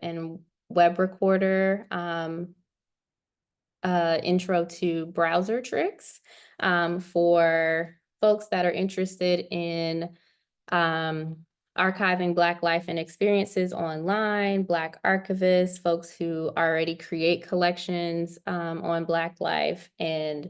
and Webrecorder intro to Browsertrix for folks that are interested in archiving Black life and experiences online, Black archivists, folks who already create collections on Black life, and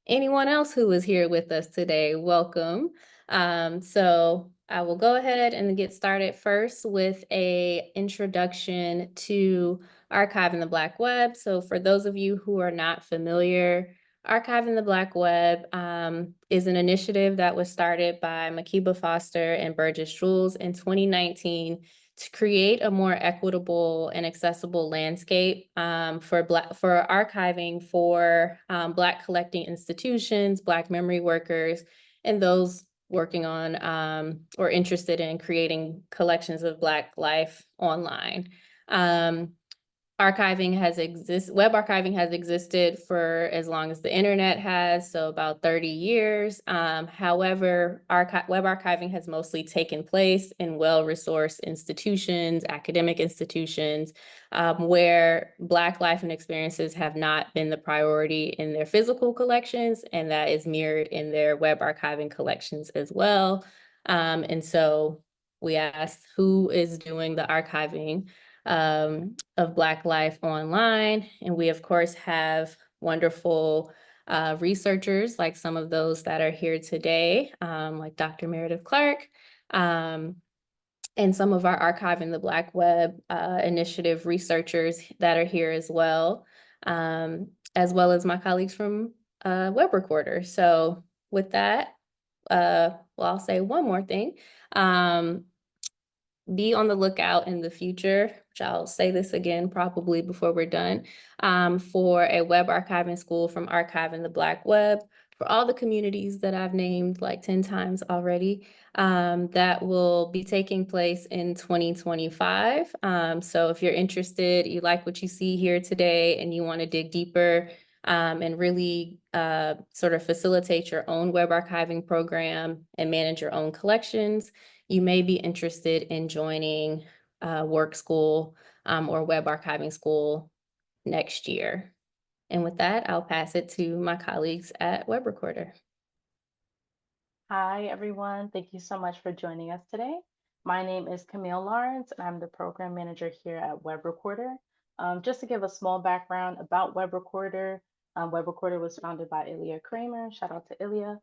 anyone else who is here with us today, welcome. So I will go ahead and get started first with an introduction to Archiving the Black Web. So for those of you who are not familiar, Archiving the Black Web is an initiative that was started by Makiba Foster and Burgess Jules in 2019 to create a more equitable and accessible landscape for archiving for Black collecting institutions, Black memory workers, and those working on or interested in creating collections of Black life online. Web archiving has existed for as long as the internet has, so about 30 years. However, web archiving has mostly taken place in well-resourced institutions, academic institutions, where Black life and experiences have not been the priority in their physical collections, and that is mirrored in their web archiving collections as well. And so we asked, who is doing the archiving of Black life online? And we, of course, have wonderful researchers like some of those that are here today, like Dr. Meredith Clark, and some of our Archiving the Black Web initiative researchers that are here as well as my colleagues from Webrecorder. So with that, well, I'll say one more thing. Be on the lookout in the future, which I'll say this again probably before we're done, for a web archiving school from Archiving the Black Web for all the communities that I've named like 10 times already, that will be taking place in 2025. So if you're interested, you like what you see here today, and you want to dig deeper and really sort of facilitate your own web archiving program and manage your own collections, you may be interested in joining Work School or Web Archiving School next year. And with that, I'll pass it to my colleagues at Webrecorder. Hi, everyone. Thank you so much for joining us today. My name is Camille Lawrence, and I'm the program manager here at Webrecorder. Just to give a small background about Webrecorder, Webrecorder was founded by Ilya Kramer, shout out to Ilya,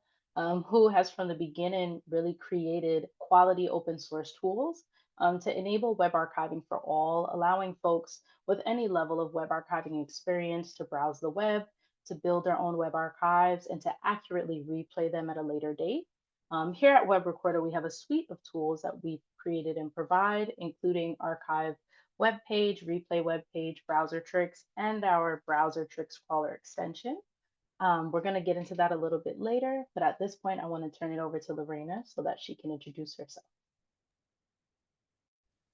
who has from the beginning really created quality open source tools to enable web archiving for all, allowing folks with any level of web archiving experience to browse the web, to build their own web archives, and to accurately replay them at a later date. Here at Webrecorder, we have a suite of tools that we've created and provide, including archive web page, replay web page, Browsertrix, and our Browsertrix crawler extension. We're going to get into that a little bit later, but at this point, I want to turn it over to Lorena so that she can introduce herself.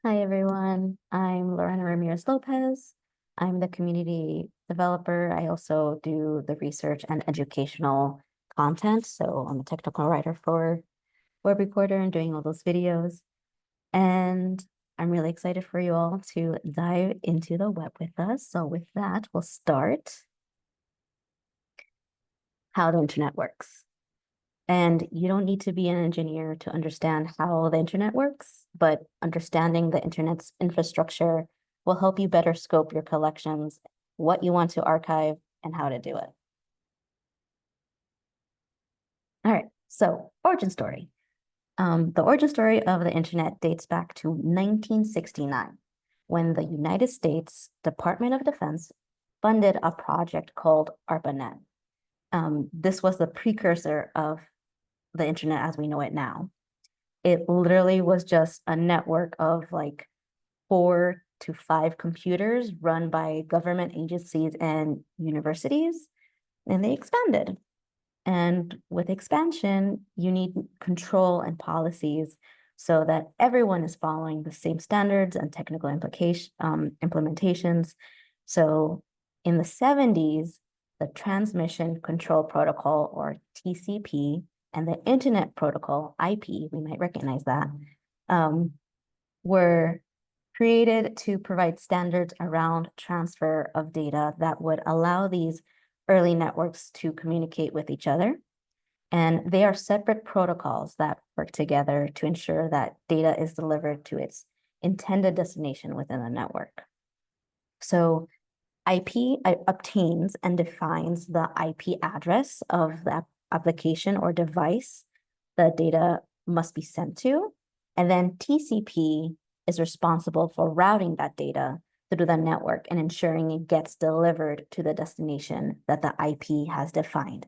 Hi, everyone. I'm Lorena Ramirez-Lopez. I'm the community developer. I also do the research and educational content. So I'm a technical writer for Webrecorder and doing all those videos. And I'm really excited for you all to dive into the web with us. So with that, we'll start how the internet works. And you don't need to be an engineer to understand how the internet works, but understanding the internet's infrastructure will help you better scope your collections, what you want to archive, and how to do it. All right, so origin story. The origin story of the internet dates back to 1969, when the United States Department of Defense funded a project called ARPANET. This was the precursor of the internet as we know it now. It literally was just a network of like 4 to 5 computers run by government agencies and universities, and they expanded. And with expansion, you need control and policies so that everyone is following the same standards and technical implementations. So in the 70s, the Transmission Control Protocol, or TCP, and the Internet Protocol, IP, we might recognize that, were created to provide standards around transfer of data that would allow these early networks to communicate with each other. And they are separate protocols that work together to ensure that data is delivered to its intended destination within the network. So IP obtains and defines the IP address of the application or device the data must be sent to. And then TCP is responsible for routing that data through the network and ensuring it gets delivered to the destination that the IP has defined.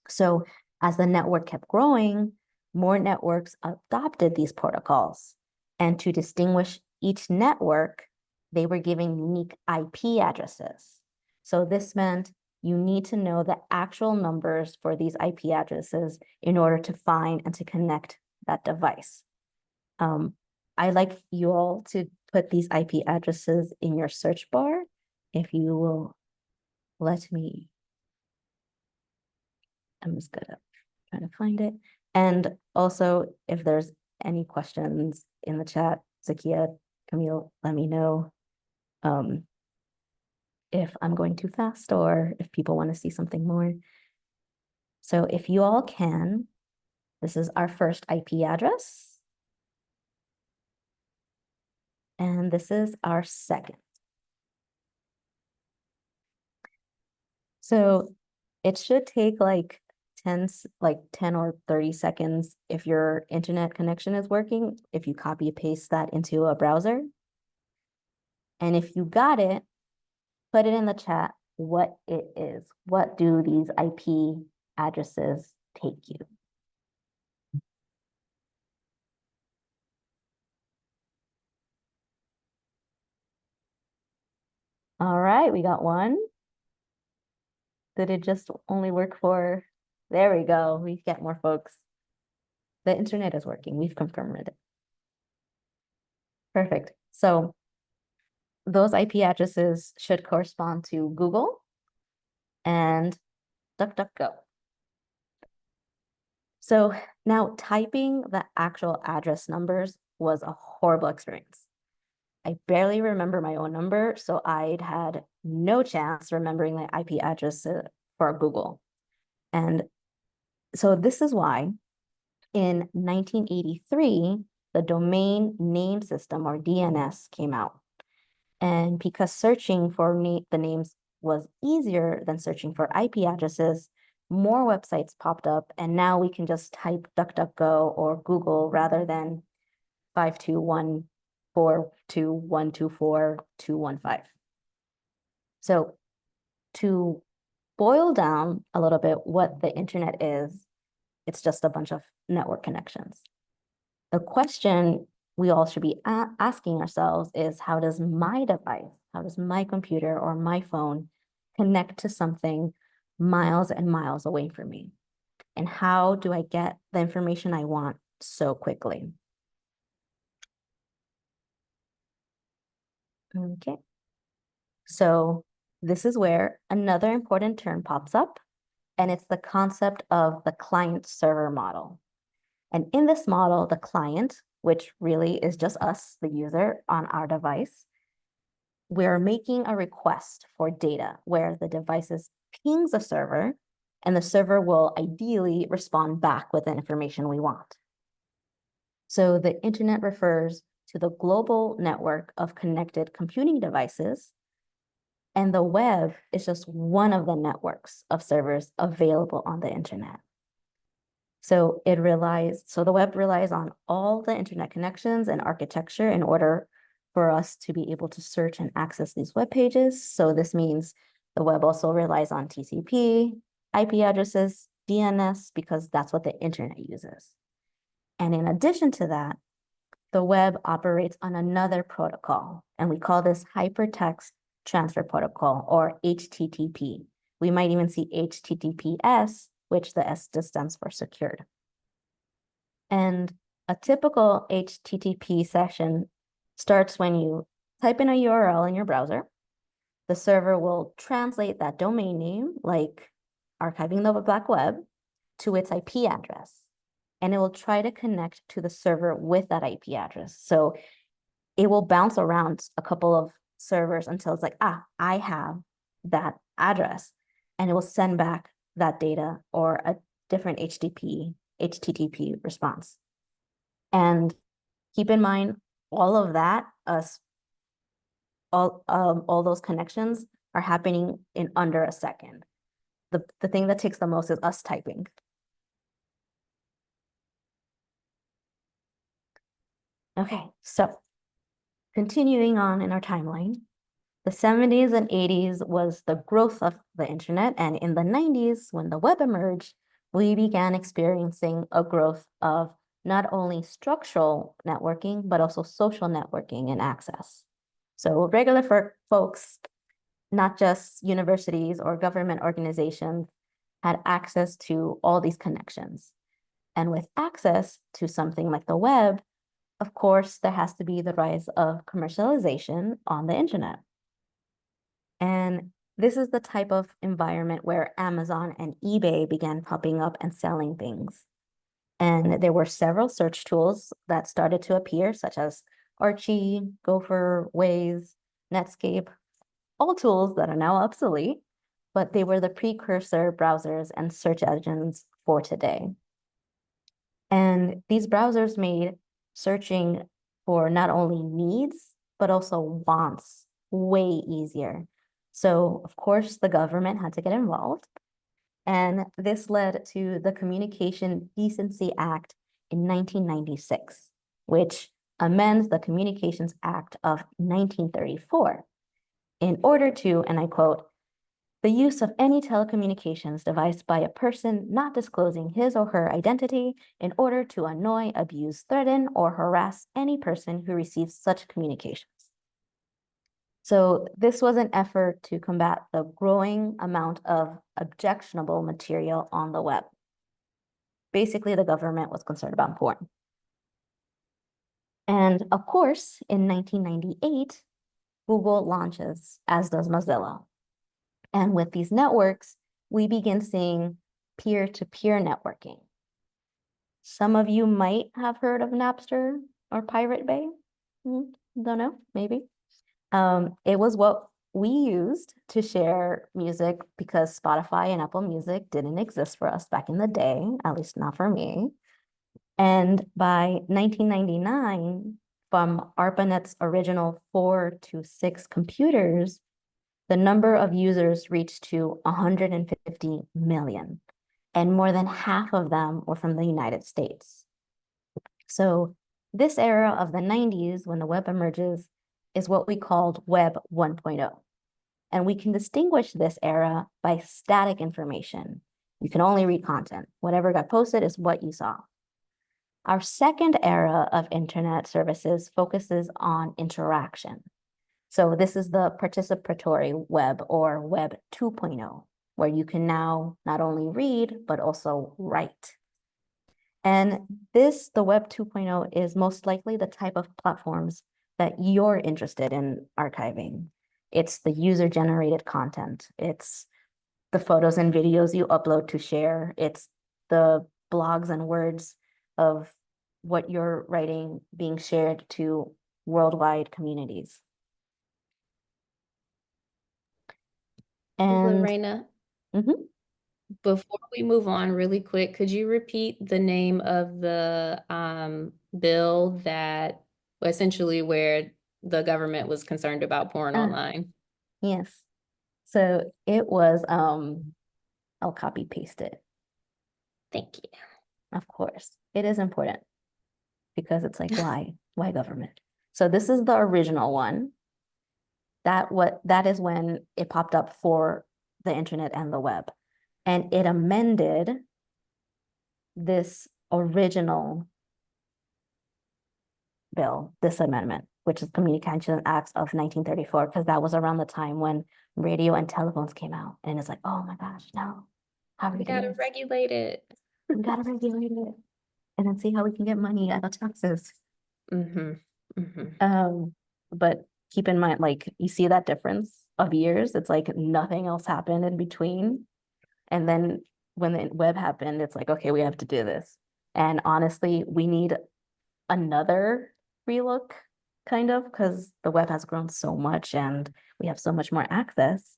So as the network kept growing, more networks adopted these protocols. And to distinguish each network, they were giving unique IP addresses. So this meant you need to know the actual numbers for these IP addresses in order to find and to connect that device. I'd like you all to put these IP addresses in your search bar, if you will let me. I'm just gonna try to find it. And also, if there's any questions in the chat, Zakiya, Camille, let me know if I'm going too fast or if people want to see something more. So if you all can, this is our first IP address. And this is our second. So it should take like 10 or 30 seconds if your internet connection is working, if you copy paste that into a browser. And if you got it, put it in the chat what it is. What do these IP addresses take you? All right, we got one. Did it just only work for? There we go. We get more folks. The internet is working. We've confirmed it. Perfect. So those IP addresses should correspond to Google and DuckDuckGo. So now typing the actual address numbers was a horrible experience. I barely remember my own number, so I'd had no chance remembering the IP address for Google. And so this is why in 1983, the Domain Name System, or DNS, came out. And because searching for the names was easier than searching for IP addresses, more websites popped up, and now we can just type DuckDuckGo or Google rather than 521-421-24215. So to boil down a little bit what the internet is, it's just a bunch of network connections. The question we all should be asking ourselves is, how does my device, how does my computer or my phone connect to something miles and miles away from me? And how do I get the information I want so quickly? Okay. So this is where another important term pops up, and it's the concept of the client-server model. And in this model, the client, which really is just us, the user on our device, we're making a request for data where the device pings a server, and the server will ideally respond back with the information we want. So the internet refers to the global network of connected computing devices, and the web is just one of the networks of servers available on the internet. So the web relies on all the internet connections and architecture in order for us to be able to search and access these web pages. So this means the web also relies on TCP, IP addresses, DNS, because that's what the internet uses. And in addition to that, the web operates on another protocol, and we call this Hypertext Transfer Protocol, or HTTP. We might even see HTTPS, which the S just stands for secured. And a typical HTTP session starts when you type in a URL in your browser. The server will translate that domain name, like archiving the black web, to its IP address. And it will try to connect to the server with that IP address. So it will bounce around a couple of servers until it's like, ah, I have that address. And it will send back that data or a different HTTP response. And keep in mind, all of that, all those connections are happening in under a second. The thing that takes the most is us typing. Okay, so continuing on in our timeline, the 70s and 80s was the growth of the internet, and in the 90s, when the web emerged, we began experiencing a growth of not only structural networking, but also social networking and access. So regular folks, not just universities or government organizations, had access to all these connections. And with access to something like the web, of course, there has to be the rise of commercialization on the internet. And this is the type of environment where Amazon and eBay began popping up and selling things. And there were several search tools that started to appear, such as Archie, Gopher, Waze, Netscape, all tools that are now obsolete, but they were the precursor browsers and search engines for today. And these browsers made searching for not only needs, but also wants way easier. So, of course, the government had to get involved. And this led to the Communication Decency Act in 1996, which amends the Communications Act of 1934 in order to, and I quote, the use of any telecommunications device by a person not disclosing his or her identity in order to annoy, abuse, threaten, or harass any person who receives such communications. So this was an effort to combat the growing amount of objectionable material on the web. Basically, the government was concerned about porn. And of course, in 1998, Google launches, as does Mozilla. And with these networks, we begin seeing peer-to-peer networking. Some of you might have heard of Napster or Pirate Bay. Don't know, maybe. It was what we used to share music because Spotify and Apple Music didn't exist for us back in the day, at least not for me. And by 1999, from ARPANET's original 4 to 6 computers, the number of users reached to 150 million, and more than half of them were from the United States. So this era of the 90s, when the web emerges, is what we called Web 1.0. And we can distinguish this era by static information. You can only read content. Whatever got posted is what you saw. Our second era of internet services focuses on interaction. So this is the participatory web, or Web 2.0, where you can now not only read, but also write. And this, the Web 2.0, is most likely the type of platforms that you're interested in archiving. It's the user-generated content. It's the photos and videos you upload to share. It's the blogs and words of what you're writing being shared to worldwide communities. And Lorena, mhm. before we move on really quick, could you repeat the name of the bill that essentially where the government was concerned about porn online? Yes. So it was, I'll copy paste it. Thank you. Of course, it is important because it's like, why government? So this is the original one. That is when it popped up for the internet and the web. And it amended this original bill, this amendment, which is Communications Act of 1934, because that was around the time when radio and telephones came out. And it's like, oh my gosh, no. How are We we gonna gotta regulate it. We gotta regulate it and then see how we can get money out of taxes. But keep in mind, like, you see that difference of years. It's like nothing else happened in between. And then when the web happened, it's like, okay, we have to do this. And honestly, we need another relook kind of, because the web has grown so much and we have so much more access.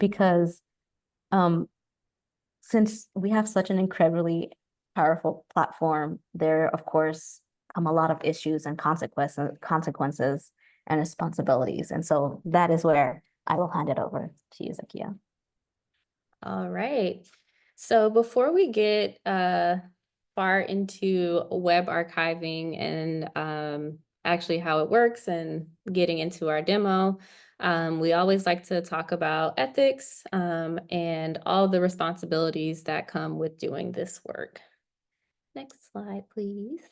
Because since we have such an incredibly powerful platform, there, of course, come a lot of issues and consequences and responsibilities. And so that is where I will hand it over to you, Zakiya. All right. So before we get far into web archiving and actually how it works and getting into our demo, we always like to talk about ethics and all the responsibilities that come with doing this work. Next slide, please.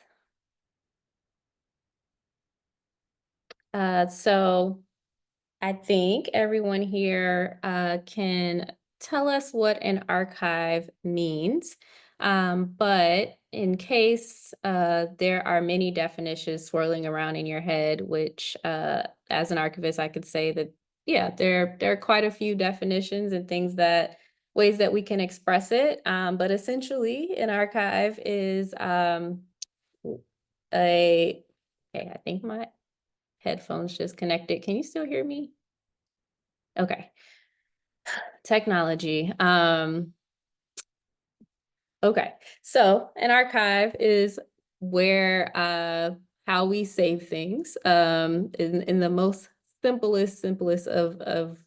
So I think everyone here can tell us what an archive means. But in case there are many definitions swirling around in your head, which as an archivist, I could say that, yeah, there are quite a few definitions and ways that we can express it. But essentially, an archive is okay, I think my headphones just connected. Can you still hear me? Okay. Technology. Okay. So an archive is where how we save things in the most simplest of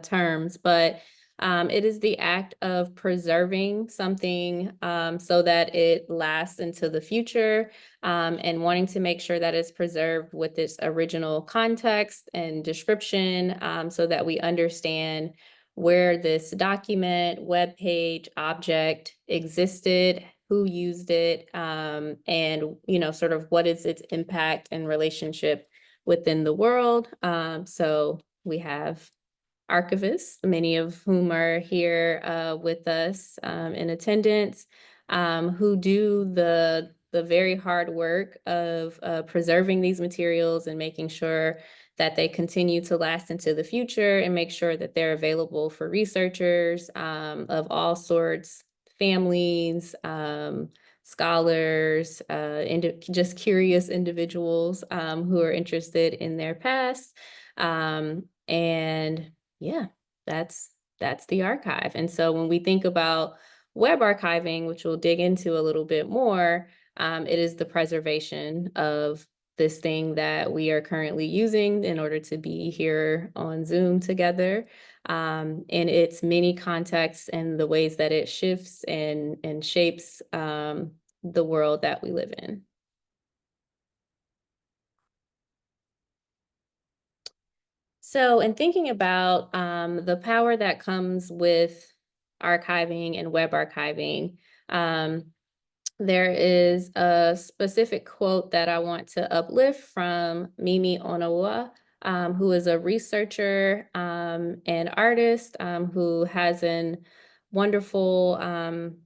terms, but it is the act of preserving something so that it lasts into the future and wanting to make sure that it's preserved with its original context and description so that we understand where this document, web page, object existed, who used it, and sort of what is its impact and relationship within the world. So we have archivists, many of whom are here with us in attendance, who do the very hard work of preserving these materials and making sure that they continue to last into the future and make sure that they're available for researchers of all sorts, families, scholars, just curious individuals who are interested in their past. And yeah, that's the archive. And so when we think about web archiving, which we'll dig into a little bit more, it is the preservation of this thing that we are currently using in order to be here on Zoom together, in its many contexts and the ways that it shifts and shapes the world that we live in. So in thinking about the power that comes with archiving and web archiving, there is a specific quote that I want to uplift from Mimi Onawa, who is a researcher and artist who has a wonderful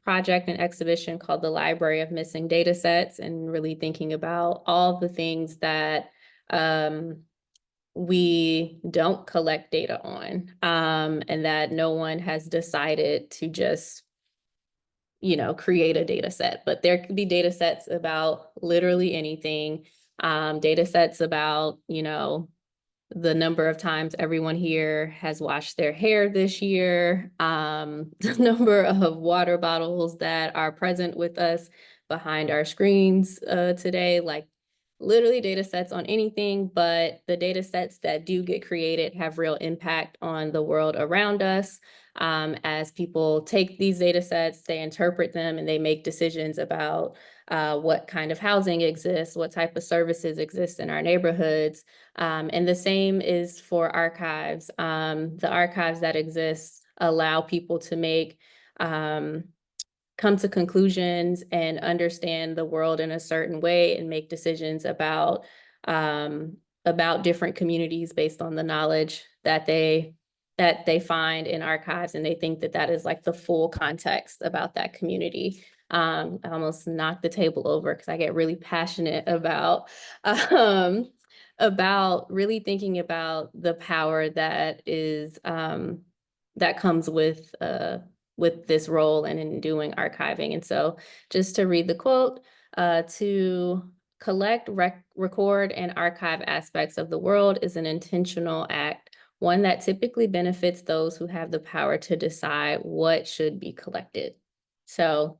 project and exhibition called the Library of Missing Data Sets, and really thinking about all the things that we don't collect data on, and that no one has decided to just create a data set, but there could be data sets about literally anything, data sets about, the number of times everyone here has washed their hair this year, the number of water bottles that are present with us behind our screens today, like literally data sets on anything, but the data sets that do get created have real impact on the world around us. As people take these data sets, they interpret them and they make decisions about what kind of housing exists, what type of services exist in our neighborhoods. And the same is for archives. The archives that exist allow people to come to conclusions and understand the world in a certain way and make decisions about different communities based on the knowledge that they find in archives, and they think that that is like the full context about that community. I almost knocked the table over because I get really passionate about really thinking about the power that is that comes with this role and in doing archiving. And so just to read the quote, to collect, record, and archive aspects of the world is an intentional act, one that typically benefits those who have the power to decide what should be collected. So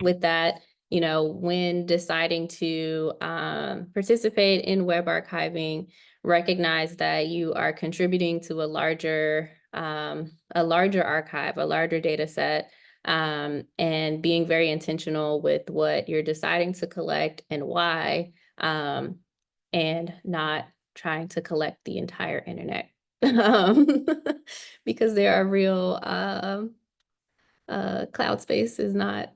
with that, you know, when deciding to participate in web archiving, recognize that you are contributing to a larger archive, a larger data set, and being very intentional with what you're deciding to collect and why, and not trying to collect the entire internet. Because there are real cloud space is not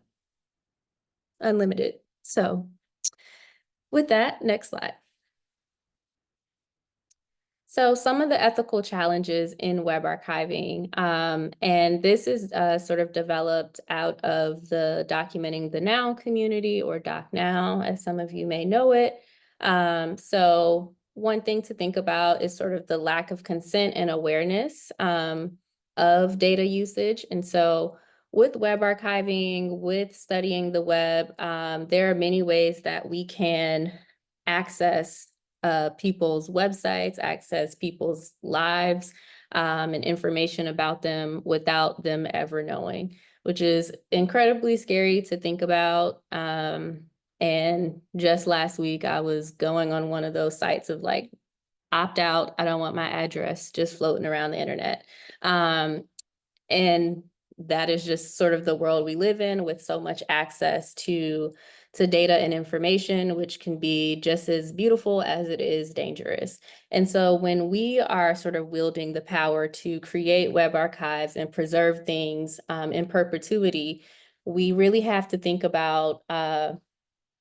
unlimited. So with that, next slide. So some of the ethical challenges in web archiving, and this is sort of developed out of the Documenting the Now community, or DocNow, as some of you may know it. So one thing to think about is sort of the lack of consent and awareness of data usage. And so with web archiving, with studying the web, there are many ways that we can access people's websites, access people's lives, and information about them without them ever knowing, which is incredibly scary to think about. And just last week, I was going on one of those sites of like, opt out, I don't want my address just floating around the internet. And that is just sort of the world we live in, with so much access to data and information, which can be just as beautiful as it is dangerous. And so when we are sort of wielding the power to create web archives and preserve things in perpetuity, we really have to think about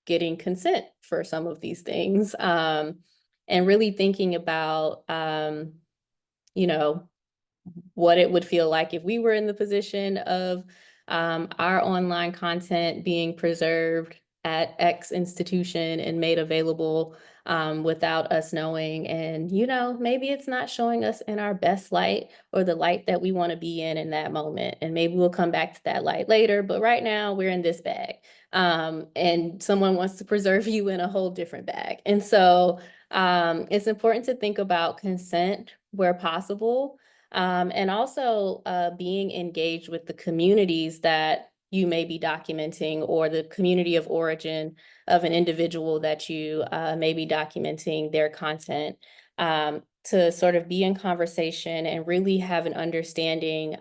getting consent for some of these things, and really thinking about, you know, what it would feel like if we were in the position of our online content being preserved at X institution and made available without us knowing. And, you know, maybe it's not showing us in our best light, or the light that we want to be in that moment. And maybe we'll come back to that light later, but right now we're in this bag. And someone wants to preserve you in a whole different bag. And so it's important to think about consent where possible. And also being engaged with the communities that you may be documenting, or the community of origin of an individual that you may be documenting their content, to sort of be in conversation and really have an understanding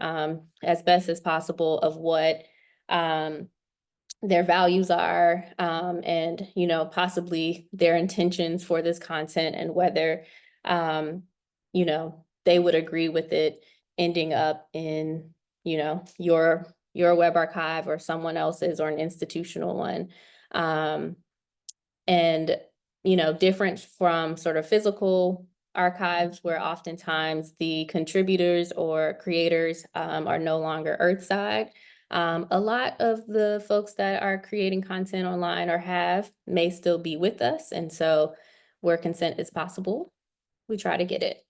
as best as possible of what their values are, and, you know, possibly their intentions for this content, and whether, you know, they would agree with it ending up in, you know, your web archive or someone else's, or an institutional one. And, you know, different from sort of physical archives, where oftentimes the contributors or creators are no longer earthside. A lot of the folks that are creating content online or may still be with us. And so where consent is possible, we try to get it.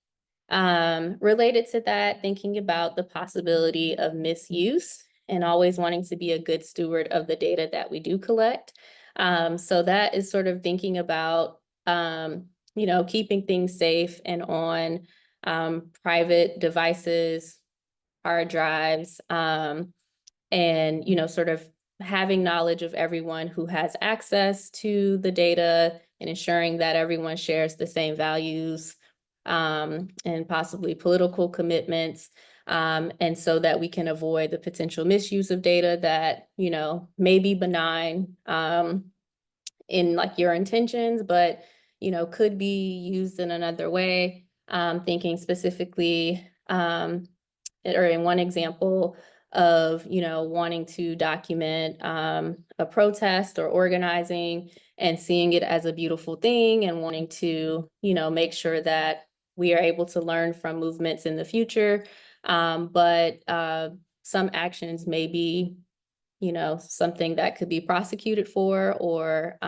Related to that, thinking about the possibility of misuse, and always wanting to be a good steward of the data that we do collect. So that is sort of thinking about, you know, keeping things safe and on private devices, hard drives, and, you know, sort of having knowledge of everyone who has access to the data, and ensuring that everyone shares the same values and possibly political commitments. And so that we can avoid the potential misuse of data that, you know, may be benign in like your intentions, but, you know, could be used in another way. Thinking specifically, or in one example of, you know, wanting to document a protest or organizing, and seeing it as a beautiful thing, and wanting to, you know, make sure that we are able to learn from movements in the future. But some actions may be, you know, something that could be prosecuted for, or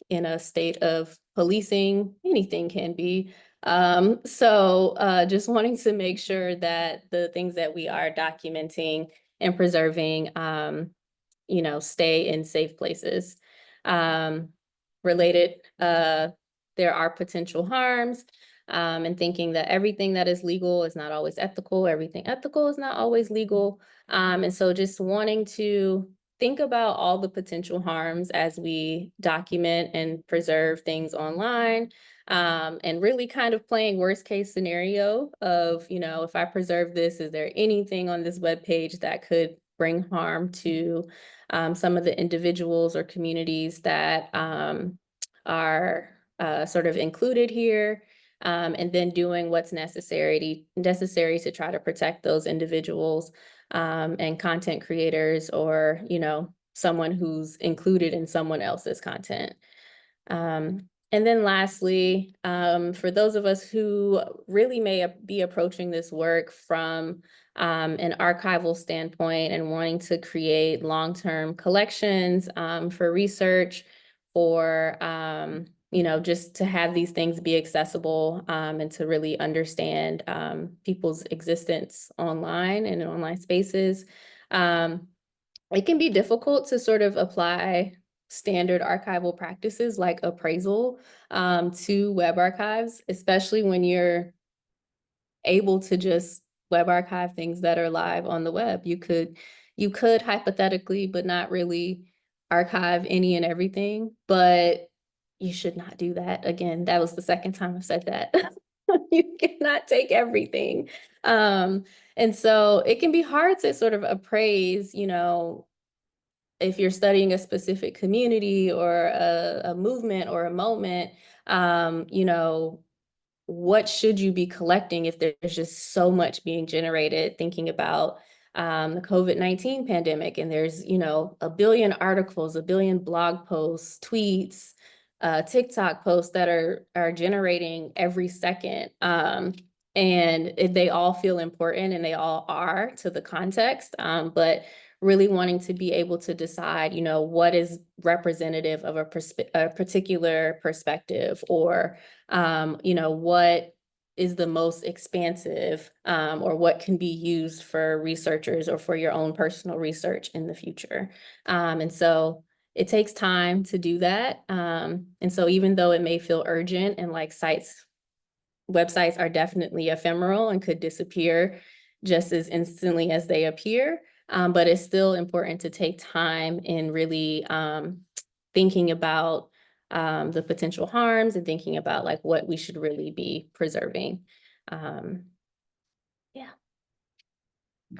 in a state of policing, anything can be. So just wanting to make sure that the things that we are documenting and preserving, you know, stay in safe places. related, there are potential harms, and thinking that everything that is legal is not always ethical, everything ethical is not always legal. And so just wanting to think about all the potential harms as we document and preserve things online, and really kind of playing worst case scenario of, you know, if I preserve this, is there anything on this web page that could bring harm to some of the individuals or communities that are sort of included here, and then doing what's necessary to try to protect those individuals and content creators, or, you know, someone who's included in someone else's content. And then lastly, for those of us who really may be approaching this work from an archival standpoint and wanting to create long-term collections for research, for you know, just to have these things be accessible and to really understand people's existence online and in online spaces. It can be difficult to sort of apply standard archival practices like appraisal to web archives, especially when you're able to just web archive things that are live on the web. You could hypothetically, but not really, archive any and everything, but you should not do that. Again, that was the second time I've said that. You cannot take everything. And so it can be hard to sort of appraise, you know, if you're studying a specific community or a movement or a moment, you know, what should you be collecting if there's just so much being generated, thinking about the COVID-19 pandemic, and there's, you know, a billion articles, a billion blog posts, tweets, TikTok posts that are generating every second. And they all feel important, and they all are to the context, but really wanting to be able to decide, you know, what is representative of a particular perspective, or you know, what is the most expansive, or what can be used for researchers or for your own personal research in the future. And so it takes time to do that. And so even though it may feel urgent, and like websites are definitely ephemeral and could disappear just as instantly as they appear, but it's still important to take time in really thinking about the potential harms and thinking about like what we should really be preserving. Yeah.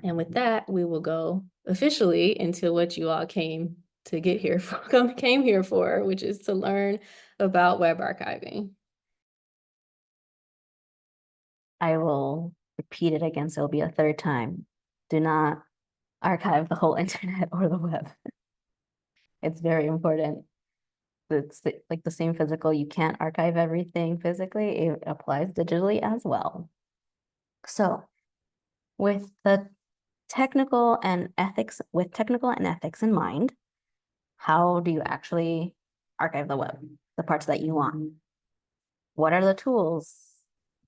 And with that, we will go officially into what you all came to get here for, came here for, which is to learn about web archiving. I will repeat it again, so it'll be a third time. Do not archive the whole internet or the web. It's very important. It's like the same physical, you can't archive everything physically, it applies digitally as well. So with technical and ethics in mind, how do you actually archive the web, the parts that you want? What are the tools?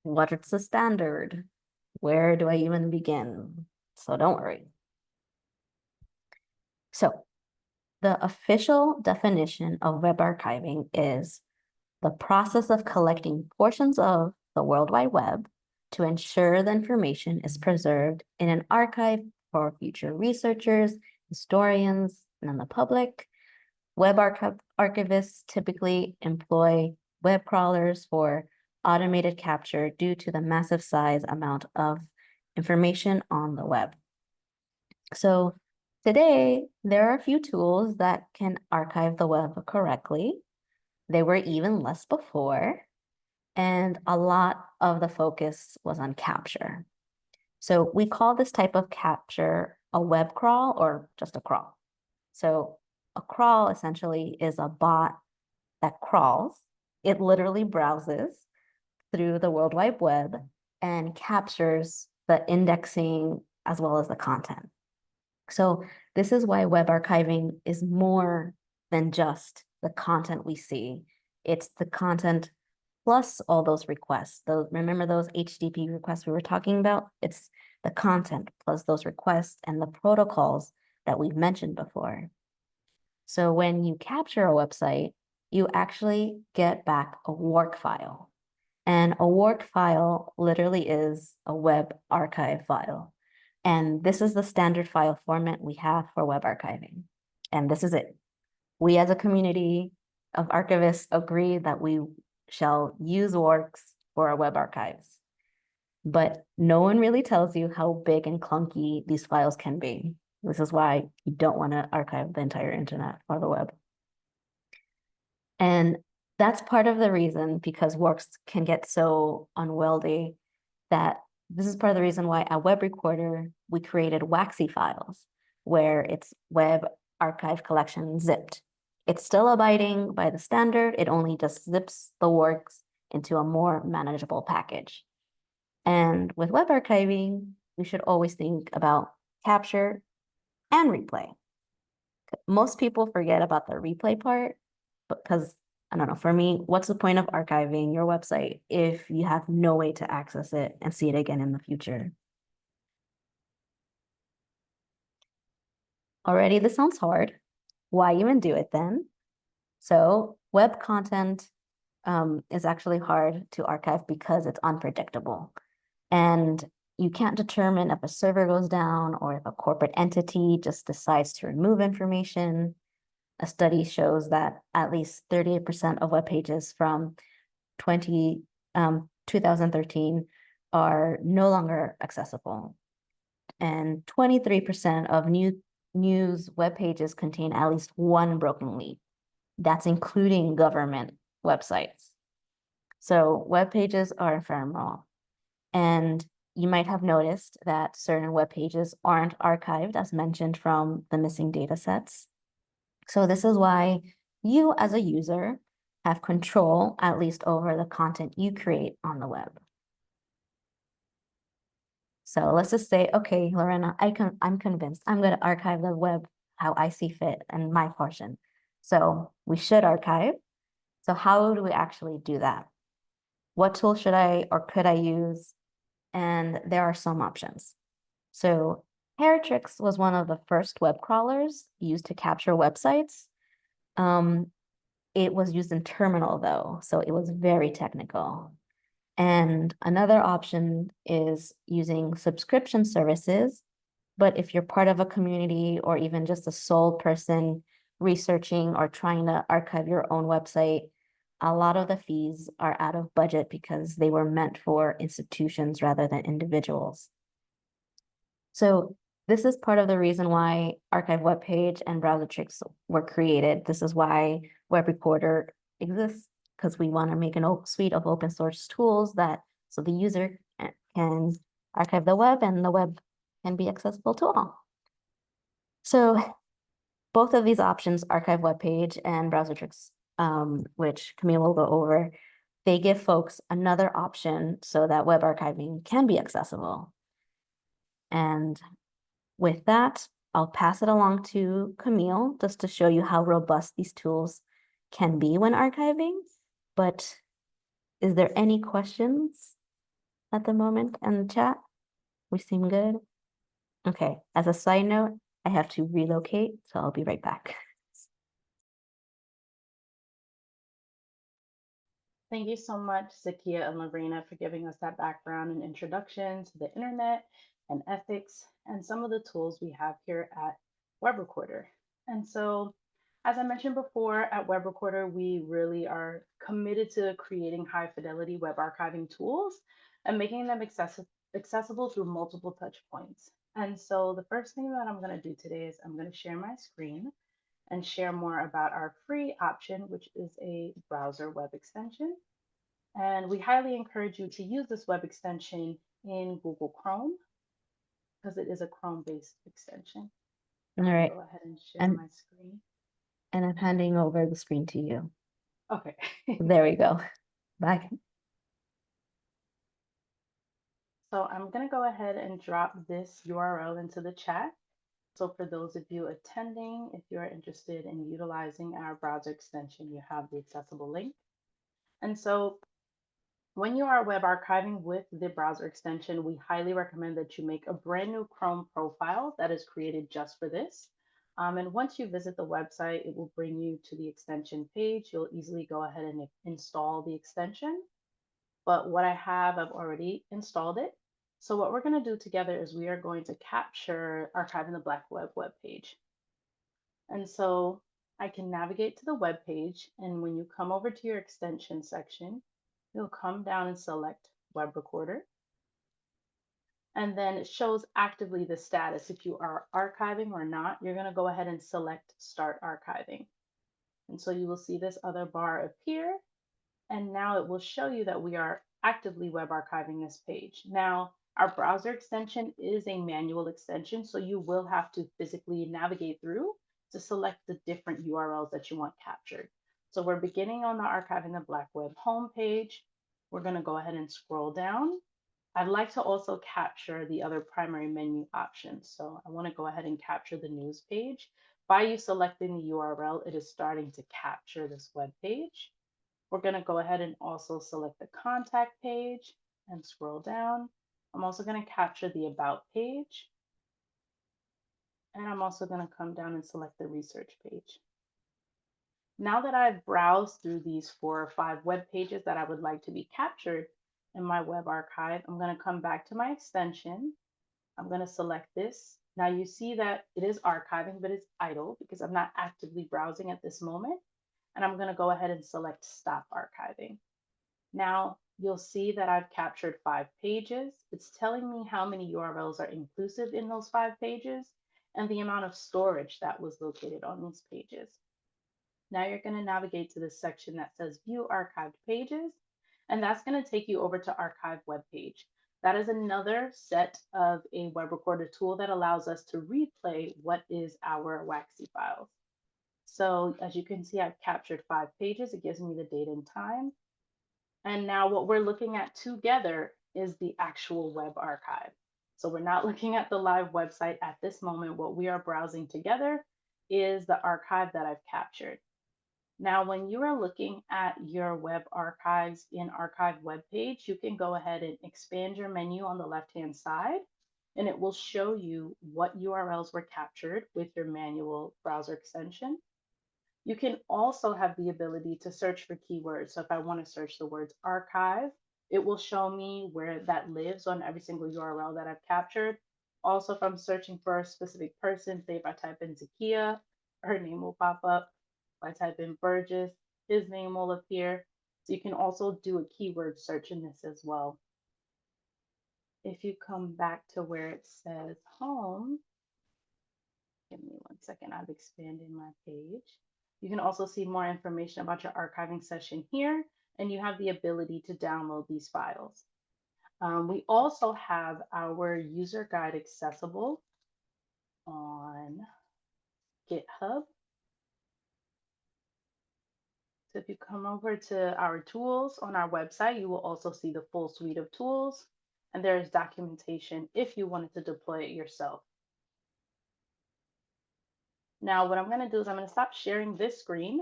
What is the standard? Where do I even begin? So don't worry. So the official definition of web archiving is the process of collecting portions of the World Wide Web to ensure the information is preserved in an archive for future researchers, historians, and then the public. Web archivists typically employ web crawlers for automated capture due to the massive size amount of information on the web. So today, there are a few tools that can archive the web correctly. They were even less before, and a lot of the focus was on capture. So we call this type of capture a web crawl or just a crawl. So a crawl essentially is a bot that crawls. It literally browses through the World Wide Web and captures the indexing as well as the content. So this is why web archiving is more than just the content we see. It's the content plus all those requests. Remember those HTTP requests we were talking about? It's the content plus those requests and the protocols that we've mentioned before. So when you capture a website, you actually get back a work file. And a work file literally is a web archive file. And this is the standard file format we have for web archiving. And this is it. We as a community of archivists agree that we shall use works for our web archives. But no one really tells you how big and clunky these files can be. This is why you don't want to archive the entire internet or the web. And that's part of the reason, because works can get so unwieldy, that this is part of the reason why at Webrecorder, we created waxy files, where it's web archive collection zipped. It's still abiding by the standard. It only just zips the works into a more manageable package. And with web archiving, we should always think about capture and replay. Most people forget about the replay part, because I don't know, for me, what's the point of archiving your website if you have no way to access it and see it again in the future? Already, this sounds hard. Why even do it then? So web content is actually hard to archive because it's unpredictable. And you can't determine if a server goes down or if a corporate entity just decides to remove information. A study shows that at least 38% of web pages from 2013 are no longer accessible. And 23% of news web pages contain at least one broken link. That's including government websites. So web pages are ephemeral. And you might have noticed that certain web pages aren't archived as mentioned from the missing data sets. So this is why you as a user have control, at least over the content you create on the web. So let's just say, okay, Lorena, I'm convinced I'm going to archive the web how I see fit and my portion. So we should archive. So how do we actually do that? What tool should I or could I use? And there are some options. So Paratrix was one of the first web crawlers used to capture websites. It was used in terminal though, so it was very technical. And another option is using subscription services. But if you're part of a community or even just a sole person researching or trying to archive your own website, a lot of the fees are out of budget because they were meant for institutions rather than individuals. So this is part of the reason why Archive Web Page and Browsertrix were created. This is why Webrecorder exists, because we want to make an suite of open source tools that so the user can archive the web and the web can be accessible to all. So both of these options, Archive Web Page and Browsertrix, which Camille will go over, they give folks another option so that web archiving can be accessible. And with that, I'll pass it along to Camille just to show you how robust these tools can be when archiving. But is there any questions at the moment in the chat? We seem good. Okay, as a side note, I have to relocate, so I'll be right back. Thank you so much, Zakiya and Lorena, for giving us that background and introduction to the internet and ethics and some of the tools we have here at Webrecorder. And so, as I mentioned before, at Webrecorder, we really are committed to creating high fidelity web archiving tools and making them accessible through multiple touch points. And so the first thing that I'm going to do today is I'm going to share my screen and share more about our free option, which is a browser web extension. And we highly encourage you to use this web extension in Google Chrome because it is a Chrome-based extension. All right. Go ahead and share my screen. And I'm handing over the screen to you. Okay. There we go. Bye. So I'm going to go ahead and drop this URL into the chat. So for those of you attending, if you're interested in utilizing our browser extension, you have the accessible link. And so when you are web archiving with the browser extension, we highly recommend that you make a brand new Chrome profile that is created just for this. And once you visit the website, it will bring you to the extension page. You'll easily go ahead and install the extension. But what I have, I've already installed it. So what we're going to do together is we are going to capture Archiving the Black web page. And so I can navigate to the web page, and when you come over to your extension section, you'll come down and select Webrecorder. And then it shows actively the status. If you are archiving or not, you're going to go ahead and select Start Archiving. And so you will see this other bar appear, and now it will show you that we are actively web archiving this page. Now, our browser extension is a manual extension, so you will have to physically navigate through to select the different URLs that you want captured. So we're beginning on the Archiving the Black Web homepage. We're going to go ahead and scroll down. I'd like to also capture the other primary menu options. So I want to go ahead and capture the news page. By you selecting the URL, it is starting to capture this web page. We're going to go ahead and also select the contact page and scroll down. I'm also going to capture the about page. And I'm also going to come down and select the research page. Now that I've browsed through these 4 or 5 web pages that I would like to be captured in my web archive, I'm going to come back to my extension. I'm going to select this. Now you see that it is archiving, but it's idle because I'm not actively browsing at this moment. And I'm going to go ahead and select Stop Archiving. Now you'll see that I've captured 5 pages. It's telling me how many URLs are inclusive in those 5 pages and the amount of storage that was located on these pages. Now you're going to navigate to the section that says View Archived Pages, and that's going to take you over to Archive Web Page. That is another set of a Webrecorder tool that allows us to replay what is our WAXI files. So as you can see, I've captured 5 pages. It gives me the date and time. And now what we're looking at together is the actual web archive. So we're not looking at the live website at this moment. What we are browsing together is the archive that I've captured. Now, when you are looking at your web archives in Archive Web Page, you can go ahead and expand your menu on the left-hand side, and it will show you what URLs were captured with your manual browser extension. You can also have the ability to search for keywords. So if I want to search the words archive, it will show me where that lives on every single URL that I've captured. Also, if I'm searching for a specific person, say if I type in Zakiya, her name will pop up. If I type in Burgess, his name will appear. So you can also do a keyword search in this as well. If you come back to where it says home, give me 1 second, I've expanded my page. You can also see more information about your archiving session here, and you have the ability to download these files. We also have our user guide accessible on GitHub. So if you come over to our tools on our website, you will also see the full suite of tools, and there is documentation if you wanted to deploy it yourself. Now, what I'm going to do is I'm going to stop sharing this screen,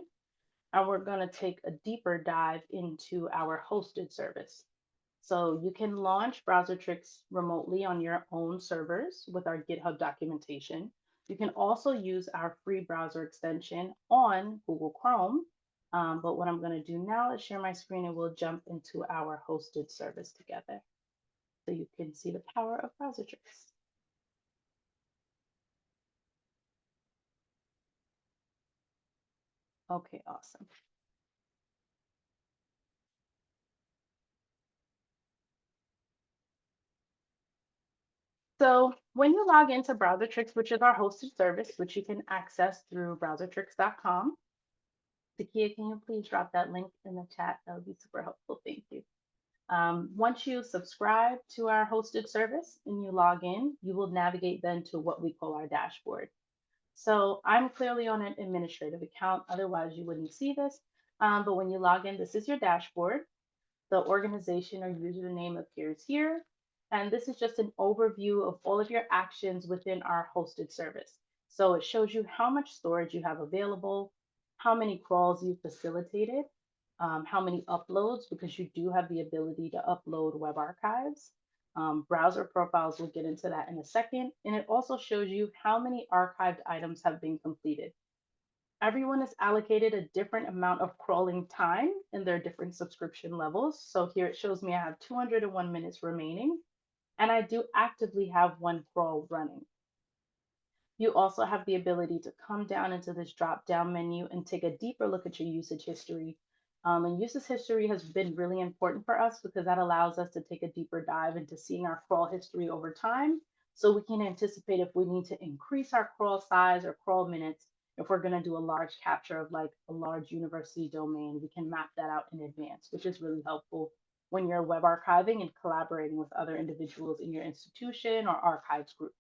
and we're going to take a deeper dive into our hosted service. So you can launch Browsertrix remotely on your own servers with our GitHub documentation. You can also use our free browser extension on Google Chrome. But what I'm going to do now is share my screen and we'll jump into our hosted service together so you can see the power of Browsertrix. Okay, awesome. So when you log into Browsertrix, which is our hosted service, which you can access through browsertrix.com, Zakiya, can you please drop that link in the chat? That would be super helpful. Thank you. Once you subscribe to our hosted service and you log in, you will navigate then to what we call our dashboard. So I'm clearly on an administrative account, otherwise you wouldn't see this. But when you log in, this is your dashboard. The organization or username appears here. And this is just an overview of all of your actions within our hosted service. So it shows you how much storage you have available, how many crawls you facilitated, how many uploads, because you do have the ability to upload web archives. Browser profiles, we'll get into that in a second. And it also shows you how many archived items have been completed. Everyone is allocated a different amount of crawling time in their different subscription levels. So here it shows me I have 201 minutes remaining, and I do actively have one crawl running. You also have the ability to come down into this drop down menu and take a deeper look at your usage history. And usage history has been really important for us because that allows us to take a deeper dive into seeing our crawl history over time. So we can anticipate if we need to increase our crawl size or crawl minutes. If we're going to do a large capture of like a large university domain, we can map that out in advance, which is really helpful when you're web archiving and collaborating with other individuals in your institution or archives group.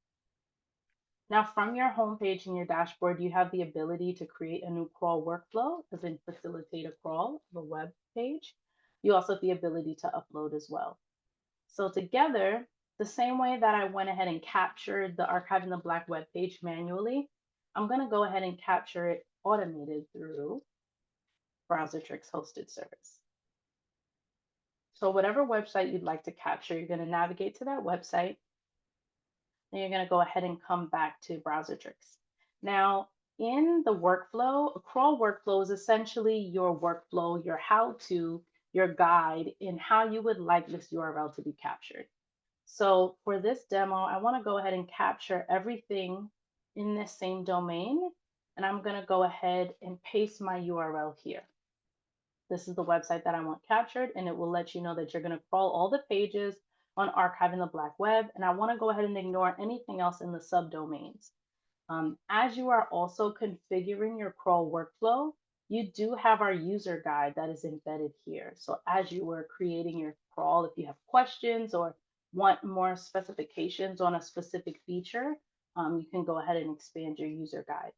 Now, from your homepage and your dashboard, you have the ability to create a new crawl workflow, as in facilitate a crawl of a web page. You also have the ability to upload as well. So together, the same way that I went ahead and captured the archive in the Black web page manually, I'm going to go ahead and capture it automated through Browsertrix hosted service. So whatever website you'd like to capture, you're going to navigate to that website. Then you're going to go ahead and come back to Browsertrix. Now, in the workflow, a crawl workflow is essentially your workflow, your how-to, your guide in how you would like this URL to be captured. So for this demo, I want to go ahead and capture everything in this same domain, and I'm going to go ahead and paste my URL here. This is the website that I want captured, and it will let you know that you're going to crawl all the pages on archiving the Black web. And I want to go ahead and ignore anything else in the subdomains. As you are also configuring your crawl workflow, you do have our user guide that is embedded here. So as you are creating your crawl, if you have questions or want more specifications on a specific feature, you can go ahead and expand your user guide.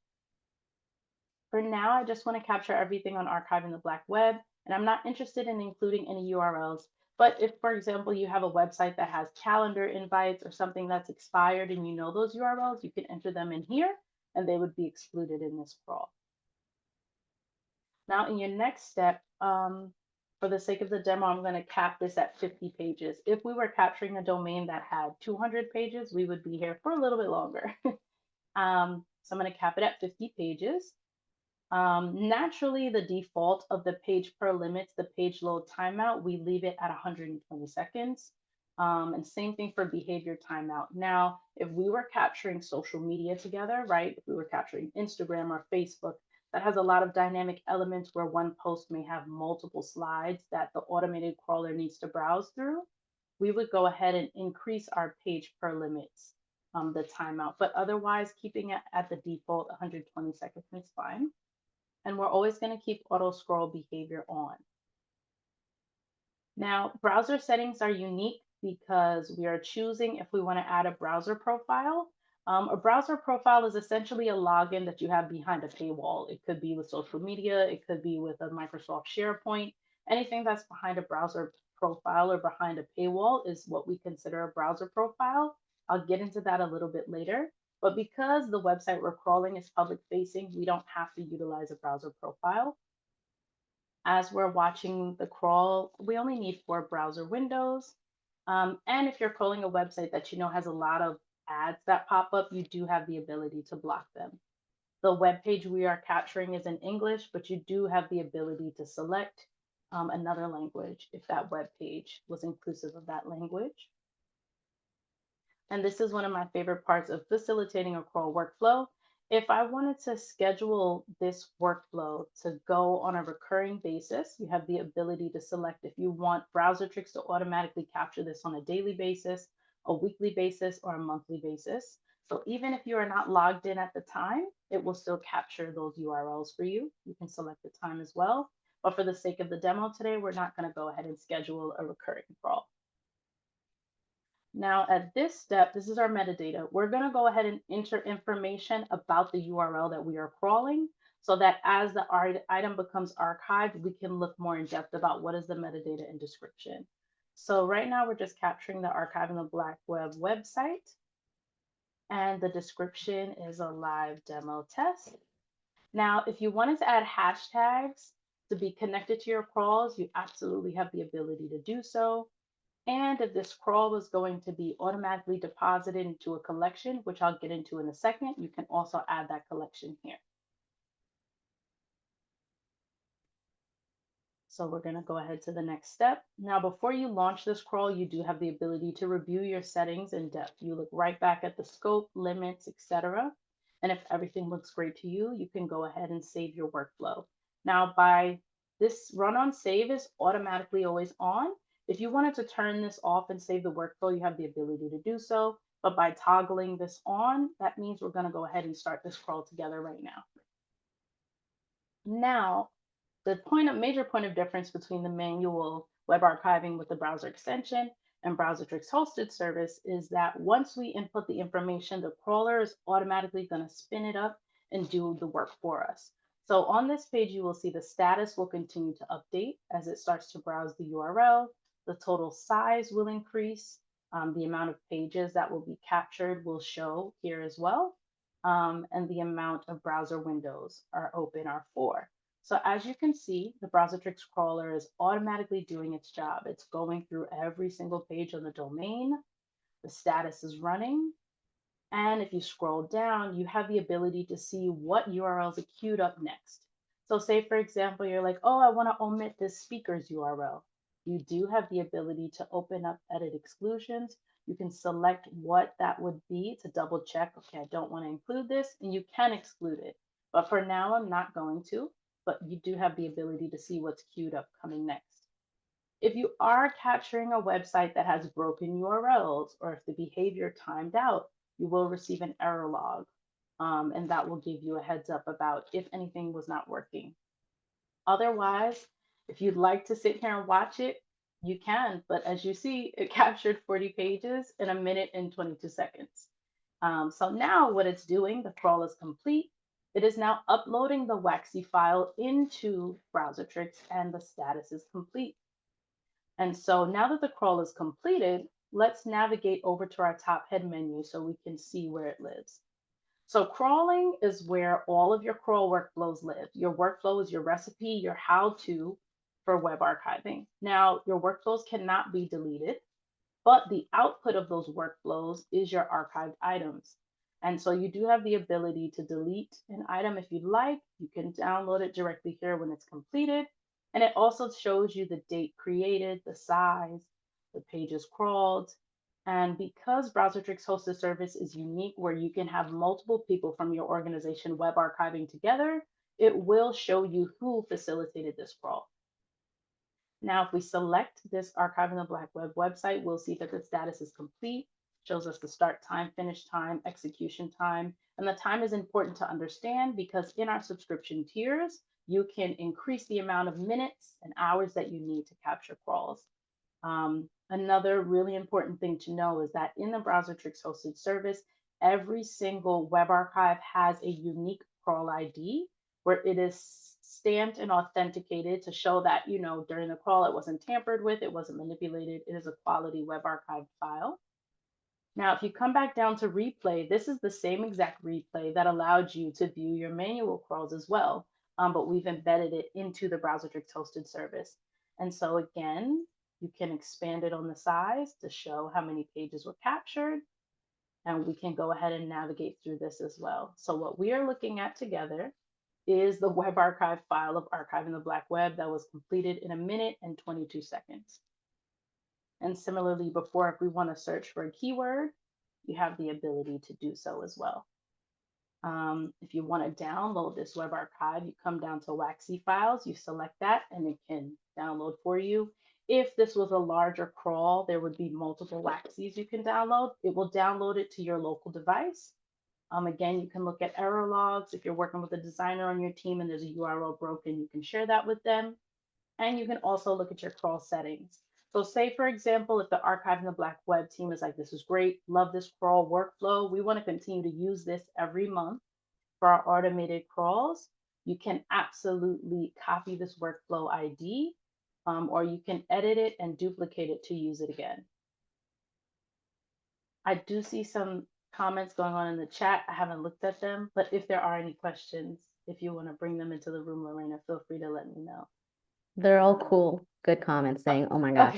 For now, I just want to capture everything on archiving the Black web, and I'm not interested in including any URLs. But if, for example, you have a website that has calendar invites or something that's expired and you know those URLs, you can enter them in here and they would be excluded in this crawl. Now, in your next step, for the sake of the demo, I'm going to cap this at 50 pages. If we were capturing a domain that had 200 pages, we would be here for a little bit longer. So I'm going to cap it at 50 pages. Naturally, the default of the page per limits, the page load timeout, we leave it at 120 seconds. And same thing for behavior timeout. Now, if we were capturing social media together, right? If we were capturing Instagram or Facebook, that has a lot of dynamic elements where one post may have multiple slides that the automated crawler needs to browse through. We would go ahead and increase our page per limits, the timeout, but otherwise keeping it at the default 120 seconds is fine. And we're always going to keep auto scroll behavior on. Now, browser settings are unique because we are choosing if we want to add a browser profile. A browser profile is essentially a login that you have behind a paywall. It could be with social media, it could be with a Microsoft SharePoint. Anything that's behind a browser profile or behind a paywall is what we consider a browser profile. I'll get into that a little bit later. But because the website we're crawling is public facing, we don't have to utilize a browser profile. As we're watching the crawl, we only need 4 browser windows. And if you're crawling a website that you know has a lot of ads that pop up, you do have the ability to block them. The web page we are capturing is in English, but you do have the ability to select another language if that web page was inclusive of that language. And this is one of my favorite parts of facilitating a crawl workflow. If I wanted to schedule this workflow to go on a recurring basis, you have the ability to select if you want Browsertrix to automatically capture this on a daily basis, a weekly basis, or a monthly basis. So even if you are not logged in at the time, it will still capture those URLs for you. You can select the time as well. But for the sake of the demo today, we're not going to go ahead and schedule a recurring crawl. Now at this step, this is our metadata. We're going to go ahead and enter information about the URL that we are crawling so that as the item becomes archived, we can look more in depth about what is the metadata and description. So right now we're just capturing the archive in the Black Web website. And the description is a live demo test. Now, if you wanted to add hashtags to be connected to your crawls, you absolutely have the ability to do so. and if this crawl was going to be automatically deposited into a collection, which I'll get into in a second, you can also add that collection here. So we're going to go ahead to the next step. Now, before you launch this crawl, you do have the ability to review your settings in depth. You look right back at the scope, limits, etc. And if everything looks great to you, you can go ahead and save your workflow. Now, by this run on save is automatically always on. If you wanted to turn this off and save the workflow, you have the ability to do so. But by toggling this on, that means we're going to go ahead and start this crawl together right now. Now, the major point of difference between the manual web archiving with the browser extension and Browsertrix hosted service is that once we input the information, the crawler is automatically going to spin it up and do the work for us. So on this page, you will see the status will continue to update as it starts to browse the URL. The total size will increase. The amount of pages that will be captured will show here as well. And the amount of browser windows are open are 4. So as you can see, the Browsertrix crawler is automatically doing its job. It's going through every single page on the domain. The status is running. And if you scroll down, you have the ability to see what URLs are queued up next. So say, for example, you're like, oh, I want to omit this speaker's URL. You do have the ability to open up edit exclusions. You can select what that would be to double check, okay, I don't want to include this, and you can exclude it. But for now, I'm not going to, but you do have the ability to see what's queued up coming next. If you are capturing a website that has broken URLs, or if the behavior timed out, you will receive an error log, and that will give you a heads up about if anything was not working. Otherwise, if you'd like to sit here and watch it, you can, but as you see, it captured 40 pages in 1 minute and 22 seconds. So now what it's doing, the crawl is complete. It is now uploading the WAXI file into Browsertrix and the status is complete. And so now that the crawl is completed, let's navigate over to our top head menu so we can see where it lives. So crawling is where all of your crawl workflows live. Your workflow is your recipe, your how-to for web archiving. Now, your workflows cannot be deleted, but the output of those workflows is your archived items. And so you do have the ability to delete an item if you'd like. You can download it directly here when it's completed. And it also shows you the date created, the size, the pages crawled. And because Browsertrix hosted service is unique where you can have multiple people from your organization web archiving together, it will show you who facilitated this crawl. Now, if we select this Archive in the Black Web website, we'll see that the status is complete, shows us the start time, finish time, execution time. And the time is important to understand because in our subscription tiers, you can increase the amount of minutes and hours that you need to capture crawls. Another really important thing to know is that in the Browsertrix hosted service, every single web archive has a unique crawl ID where it is stamped and authenticated to show that, you know, during the crawl, it wasn't tampered with, it wasn't manipulated, it is a quality web archive file. Now, if you come back down to replay, this is the same exact replay that allowed you to view your manual crawls as well, but we've embedded it into the Browsertrix hosted service. And so again, you can expand it on the size to show how many pages were captured, and we can go ahead and navigate through this as well. So what we are looking at together is the web archive file of Archive in the Black Web that was completed in 1 minute and 22 seconds. And similarly, before, if we want to search for a keyword, you have the ability to do so as well. If you want to download this web archive, you come down to WAXI files, you select that, and it can download for you. If this was a larger crawl, there would be multiple WAXIs you can download. It will download it to your local device. Again, you can look at error logs. If you're working with a designer on your team and there's a URL broken, you can share that with them. And you can also look at your crawl settings. So say, for example, if the Archive in the Black Web team is like, this is great, love this crawl workflow, we want to continue to use this every month for our automated crawls, you can absolutely copy this workflow ID, or you can edit it and duplicate it to use it again. I do see some comments going on in the chat. I haven't looked at them, but if there are any questions, if you want to bring them into the room, Lorena, feel free to let me know. They're all cool, good comments saying, oh my gosh.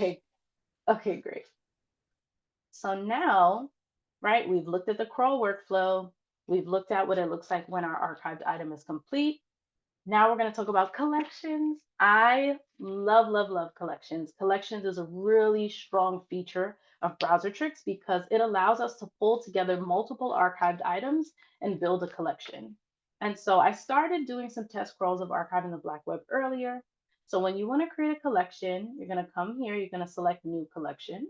Okay, great. So now, right, we've looked at the crawl workflow. We've looked at what it looks like when our archived item is complete. Now we're going to talk about collections. I love, love, love collections. Collections is a really strong feature of Browsertrix because it allows us to pull together multiple archived items and build a collection. And so I started doing some test crawls of archiving the Black Web earlier. So when you want to create a collection, you're going to come here, you're going to select new collection.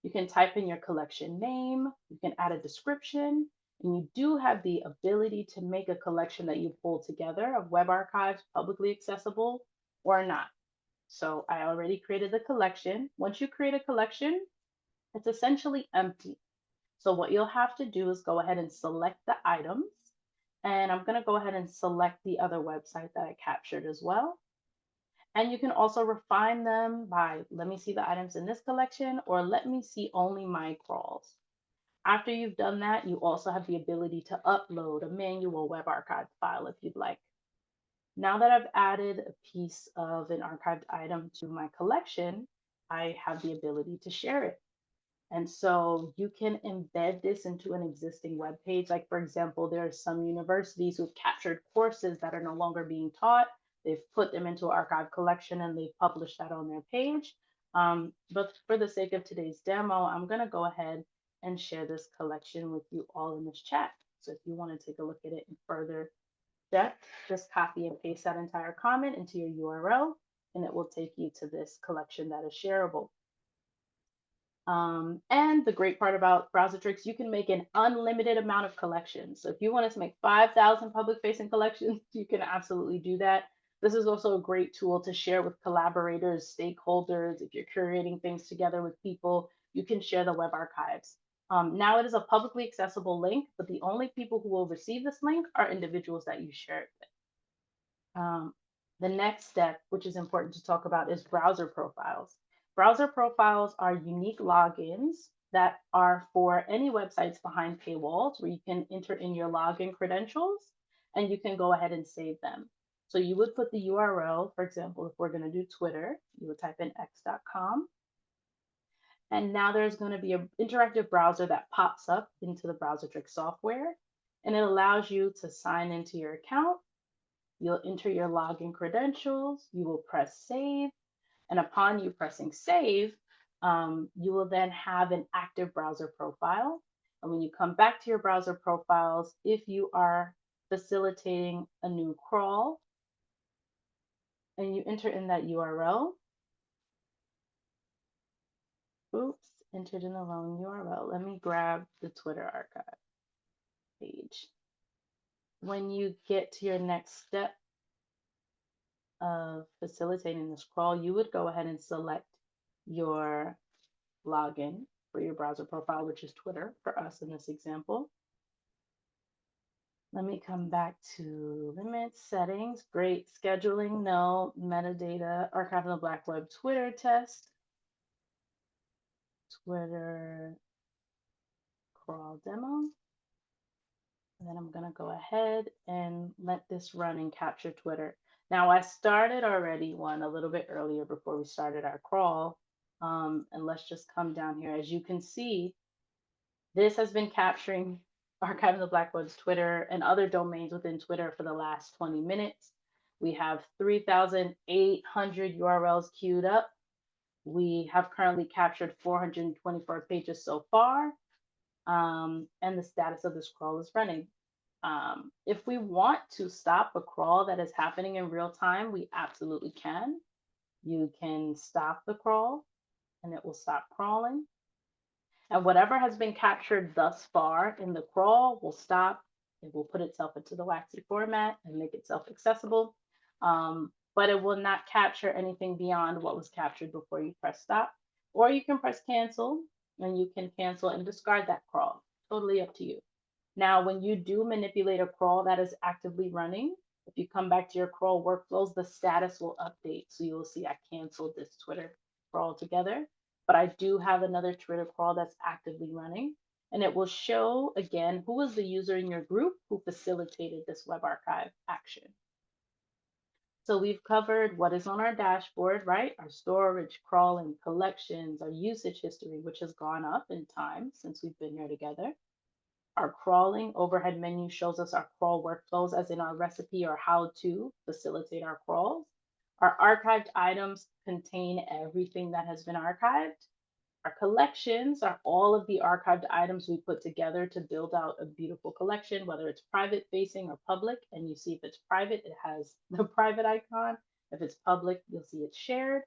You can type in your collection name, you can add a description, and you do have the ability to make a collection that you pull together of web archives, publicly accessible or not. So I already created the collection. Once you create a collection, it's essentially empty. So what you'll have to do is go ahead and select the items. And I'm going to go ahead and select the other website that I captured as well. And you can also refine them by, let me see the items in this collection, or let me see only my crawls. After you've done that, you also have the ability to upload a manual web archive file if you'd like. Now that I've added a piece of an archived item to my collection, I have the ability to share it. And so you can embed this into an existing web page. Like, for example, there are some universities who've captured courses that are no longer being taught. They've put them into an archive collection and they've published that on their page. But for the sake of today's demo, I'm going to go ahead and share this collection with you all in this chat. So if you want to take a look at it in further depth, just copy and paste that entire comment into your URL, and it will take you to this collection that is shareable. And the great part about Browsertrix, you can make an unlimited amount of collections. So if you wanted to make 5,000 public-facing collections, you can absolutely do that. This is also a great tool to share with collaborators, stakeholders. If you're curating things together with people, you can share the web archives. Now it is a publicly accessible link, but the only people who will receive this link are individuals that you share it with. The next step, which is important to talk about, is browser profiles. Browser profiles are unique logins that are for any websites behind paywalls where you can enter in your login credentials and you can go ahead and save them. So you would put the URL, for example, if we're going to do Twitter, you would type in x.com. And now there's going to be an interactive browser that pops up into the Browsertrix software, and it allows you to sign into your account. You'll enter your login credentials, you will press save, and upon you pressing save, you will then have an active browser profile. And when you come back to your browser profiles, if you are facilitating a new crawl and you enter in that URL, oops, entered in the wrong URL. Let me grab the Twitter archive page. When you get to your next step of facilitating this crawl, you would go ahead and select your login for your browser profile, which is Twitter for us in this example. Let me come back to limits, settings, great, scheduling, no, metadata, archiving the Black Web Twitter test, Twitter crawl demo. And then I'm going to go ahead and let this run and capture Twitter. Now I started already one a little bit earlier before we started our crawl. And let's just come down here. As you can see, this has been capturing Archiving the Black Web's Twitter and other domains within Twitter for the last 20 minutes. We have 3,800 URLs queued up. We have currently captured 424 pages so far. And the status of this crawl is running. If we want to stop a crawl that is happening in real time, we absolutely can. You can stop the crawl and it will stop crawling. And whatever has been captured thus far in the crawl will stop. It will put itself into the WAXI format and make itself accessible. But it will not capture anything beyond what was captured before you press stop. Or you can press cancel and you can cancel and discard that crawl. Totally up to you. Now, when you do manipulate a crawl that is actively running, if you come back to your crawl workflows, the status will update. So you will see I canceled this Twitter crawl altogether. But I do have another Twitter crawl that's actively running, and it will show again who was the user in your group who facilitated this web archive action. So we've covered what is on our dashboard, right? Our storage, crawling, collections, our usage history, which has gone up in time since we've been here together. Our crawling overhead menu shows us our crawl workflows, as in our recipe or how to facilitate our crawls. Our archived items contain everything that has been archived. Our collections are all of the archived items we put together to build out a beautiful collection, whether it's private facing or public. And you see if it's private, it has the private icon. If it's public, you'll see it's shared.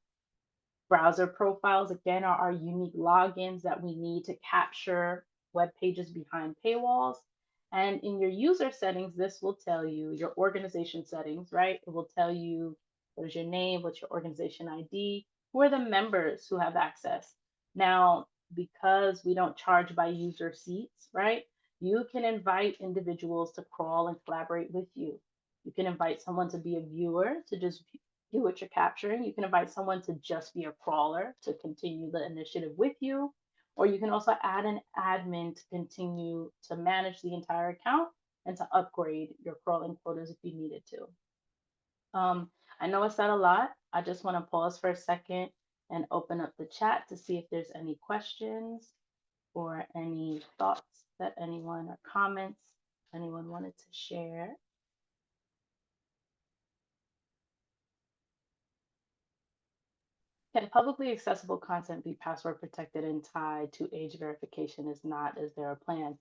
Browser profiles, again, are our unique logins that we need to capture web pages behind paywalls. And in your user settings, this will tell you your organization settings, right? It will tell you what is your name, what's your organization ID, who are the members who have access. Now, because we don't charge by user seats, right? You can invite individuals to crawl and collaborate with you. You can invite someone to be a viewer to just do what you're capturing. You can invite someone to just be a crawler to continue the initiative with you, or you can also add an admin to continue to manage the entire account and to upgrade your crawling quotas if you needed to. I know I said a lot. I just want to pause for a second and open up the chat to see if there's any questions or any thoughts that anyone or comments anyone wanted to share. Can publicly accessible content be password protected and tied to age verification? Is not, is there a plan?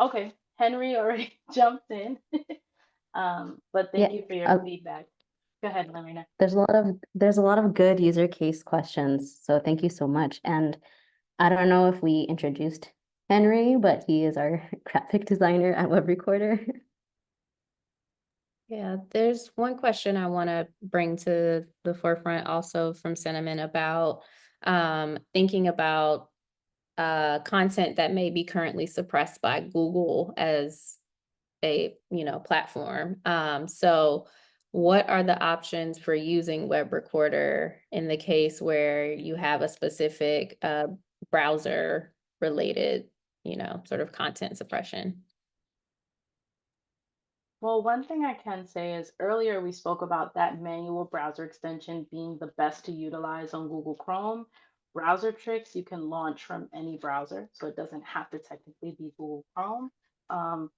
Okay, Henry already jumped in. But thank Yeah, you for your feedback. Go ahead, Lorena. there's a lot of good user case questions, so thank you so much. And I don't know if we introduced Henry, but he is our graphic designer at Webrecorder. Yeah, there's one question I want to bring to the forefront also from Sentiment about thinking about content that may be currently suppressed by Google as a platform. So what are the options for using Webrecorder in the case where you have a specific browser related, sort of content suppression? Well, one thing I can say is earlier we spoke about that manual browser extension being the best to utilize on Google Chrome. Browsertrix you can launch from any browser, so it doesn't have to technically be Google Chrome.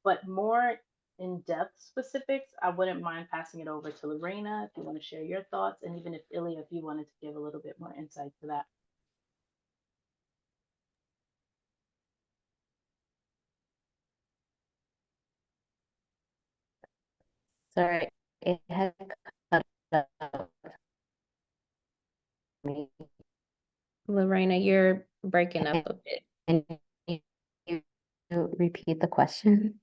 But more in-depth specifics, I wouldn't mind passing it over to Lorena if you want to share your thoughts, and even if Ilya, if you wanted to give a little bit more insight to that. Sorry, it had cut out me. Lorena, you're breaking up a bit. And you repeat the question?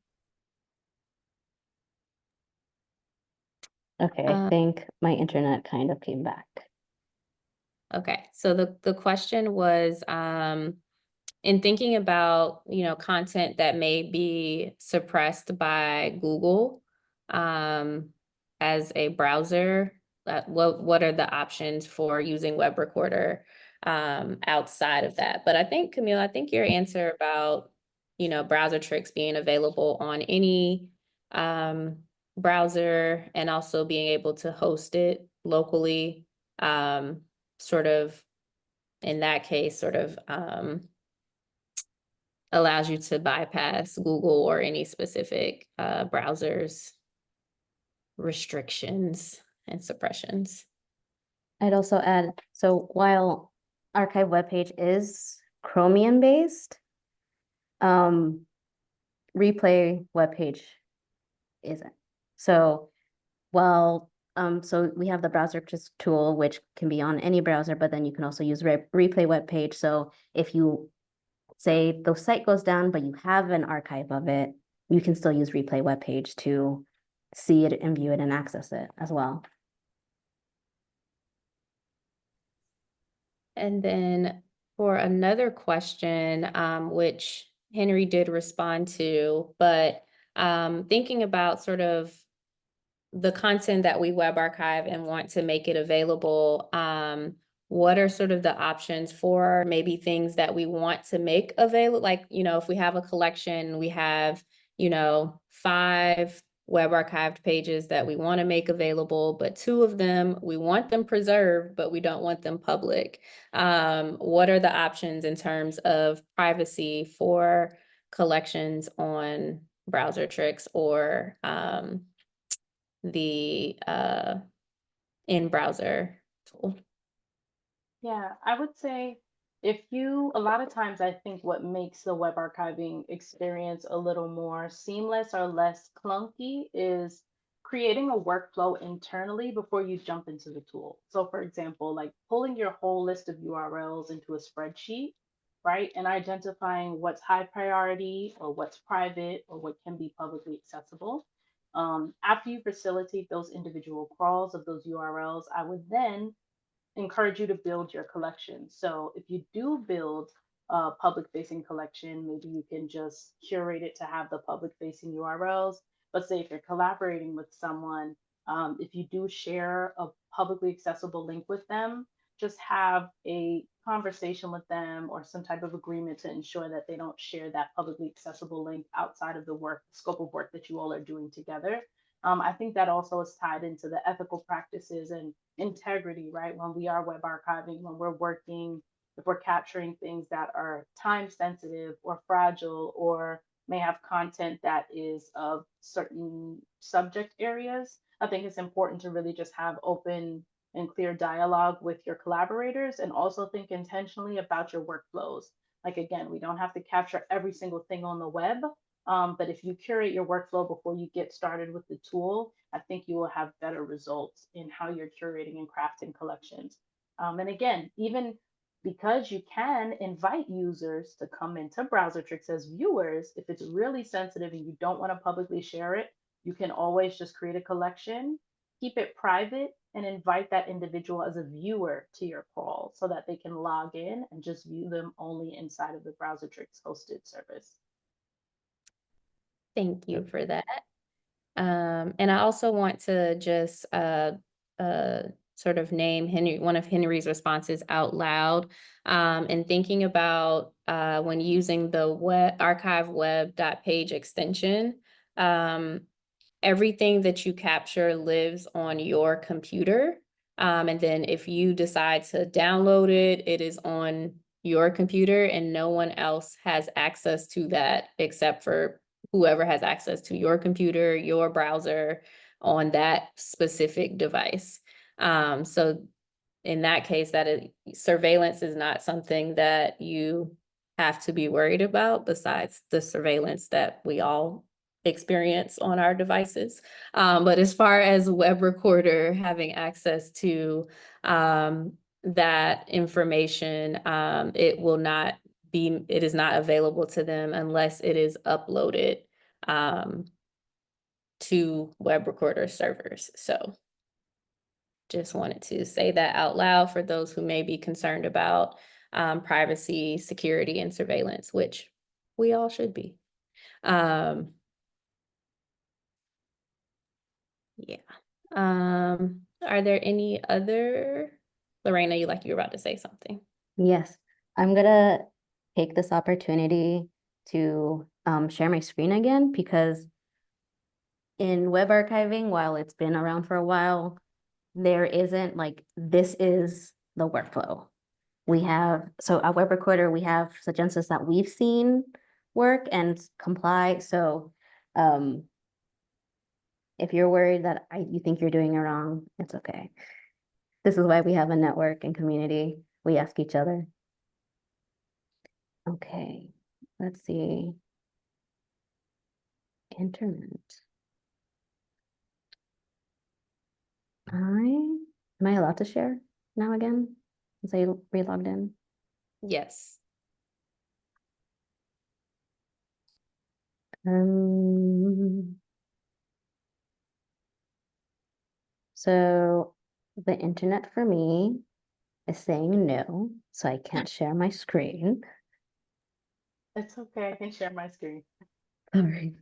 Okay, I think my internet kind of came back. Okay, so the question was, in thinking about, content that may be suppressed by Google, as a browser, what are the options for using Webrecorder, outside of that? But I think, Camille, I think your answer about, Browsertrix being available on any, browser and also being able to host it locally, sort of, in that case, sort of allows you to bypass Google or any specific browsers restrictions and suppressions. I'd also add, so while archive webpage is Chromium based, replay webpage isn't. So while so we have the Browsertrix tool, which can be on any browser, but then you can also use replay webpage. So if you say the site goes down, but you have an archive of it, you can still use replay webpage to see it and view it and access it as well. And then for another question, which Henry did respond to, but thinking about sort of the content that we web archive and want to make it available, what are sort of the options for maybe things that we want to make available? Like, if we have a collection, we have, 5 web archived pages that we want to make available, but 2 of them, we want them preserved, but we don't want them public. What are the options in terms of privacy for collections on Browsertrix or the in-browser tool? Yeah, I would say a lot of times I think what makes the web archiving experience a little more seamless or less clunky is creating a workflow internally before you jump into the tool. So, for example, like pulling your whole list of URLs into a spreadsheet, right? And identifying what's high priority or what's private or what can be publicly accessible. After you facilitate those individual crawls of those URLs, I would then encourage you to build your collection. So if you do build a public facing collection, maybe you can just curate it to have the public facing URLs. But say if you're collaborating with someone, if you do share a publicly accessible link with them, just have a conversation with them or some type of agreement to ensure that they don't share that publicly accessible link outside of the scope of work that you all are doing together. I think that also is tied into the ethical practices and integrity, right? When we are web archiving, when we're working, if we're capturing things that are time sensitive or fragile or may have content that is of certain subject areas, I think it's important to really just have open and clear dialogue with your collaborators and also think intentionally about your workflows. Like, again, we don't have to capture every single thing on the web, but if you curate your workflow before you get started with the tool, I think you will have better results in how you're curating and crafting collections. And again, even because you can invite users to come into Browsertrix as viewers, if it's really sensitive and you don't want to publicly share it, you can always just create a collection, keep it private, and invite that individual as a viewer to your crawl so that they can log in and just view them only inside of the Browsertrix hosted service. Thank you for that. And I also want to just sort of name one of Henry's responses out loud, and thinking about when using the archive web.page extension. Everything that you capture lives on your computer. And then if you decide to download it, it is on your computer and no one else has access to that except for whoever has access to your computer, your browser on that specific device. So in that case, surveillance is not something that you have to be worried about besides the surveillance that we all experience on our devices. But as far as Webrecorder having access to that information, it is not available to them unless it is uploaded to Webrecorder servers. So just wanted to say that out loud for those who may be concerned about privacy, security, and surveillance, which we all should be. Yeah. Are there any other, Lorena, you were about to say something? Yes, I'm gonna take this opportunity to share my screen again because in web archiving, while it's been around for a while, there isn't like, this is the workflow. So at Webrecorder, we have suggestions that we've seen work and comply. So if you're worried that you think you're doing it wrong, it's okay. This is why we have a network and community. We ask each other. Okay, let's see. Internet. Am I allowed to share now again? Since I re-logged in? Yes. So the internet for me is saying no, so I can't share my screen. It's okay, I can share my screen. All right.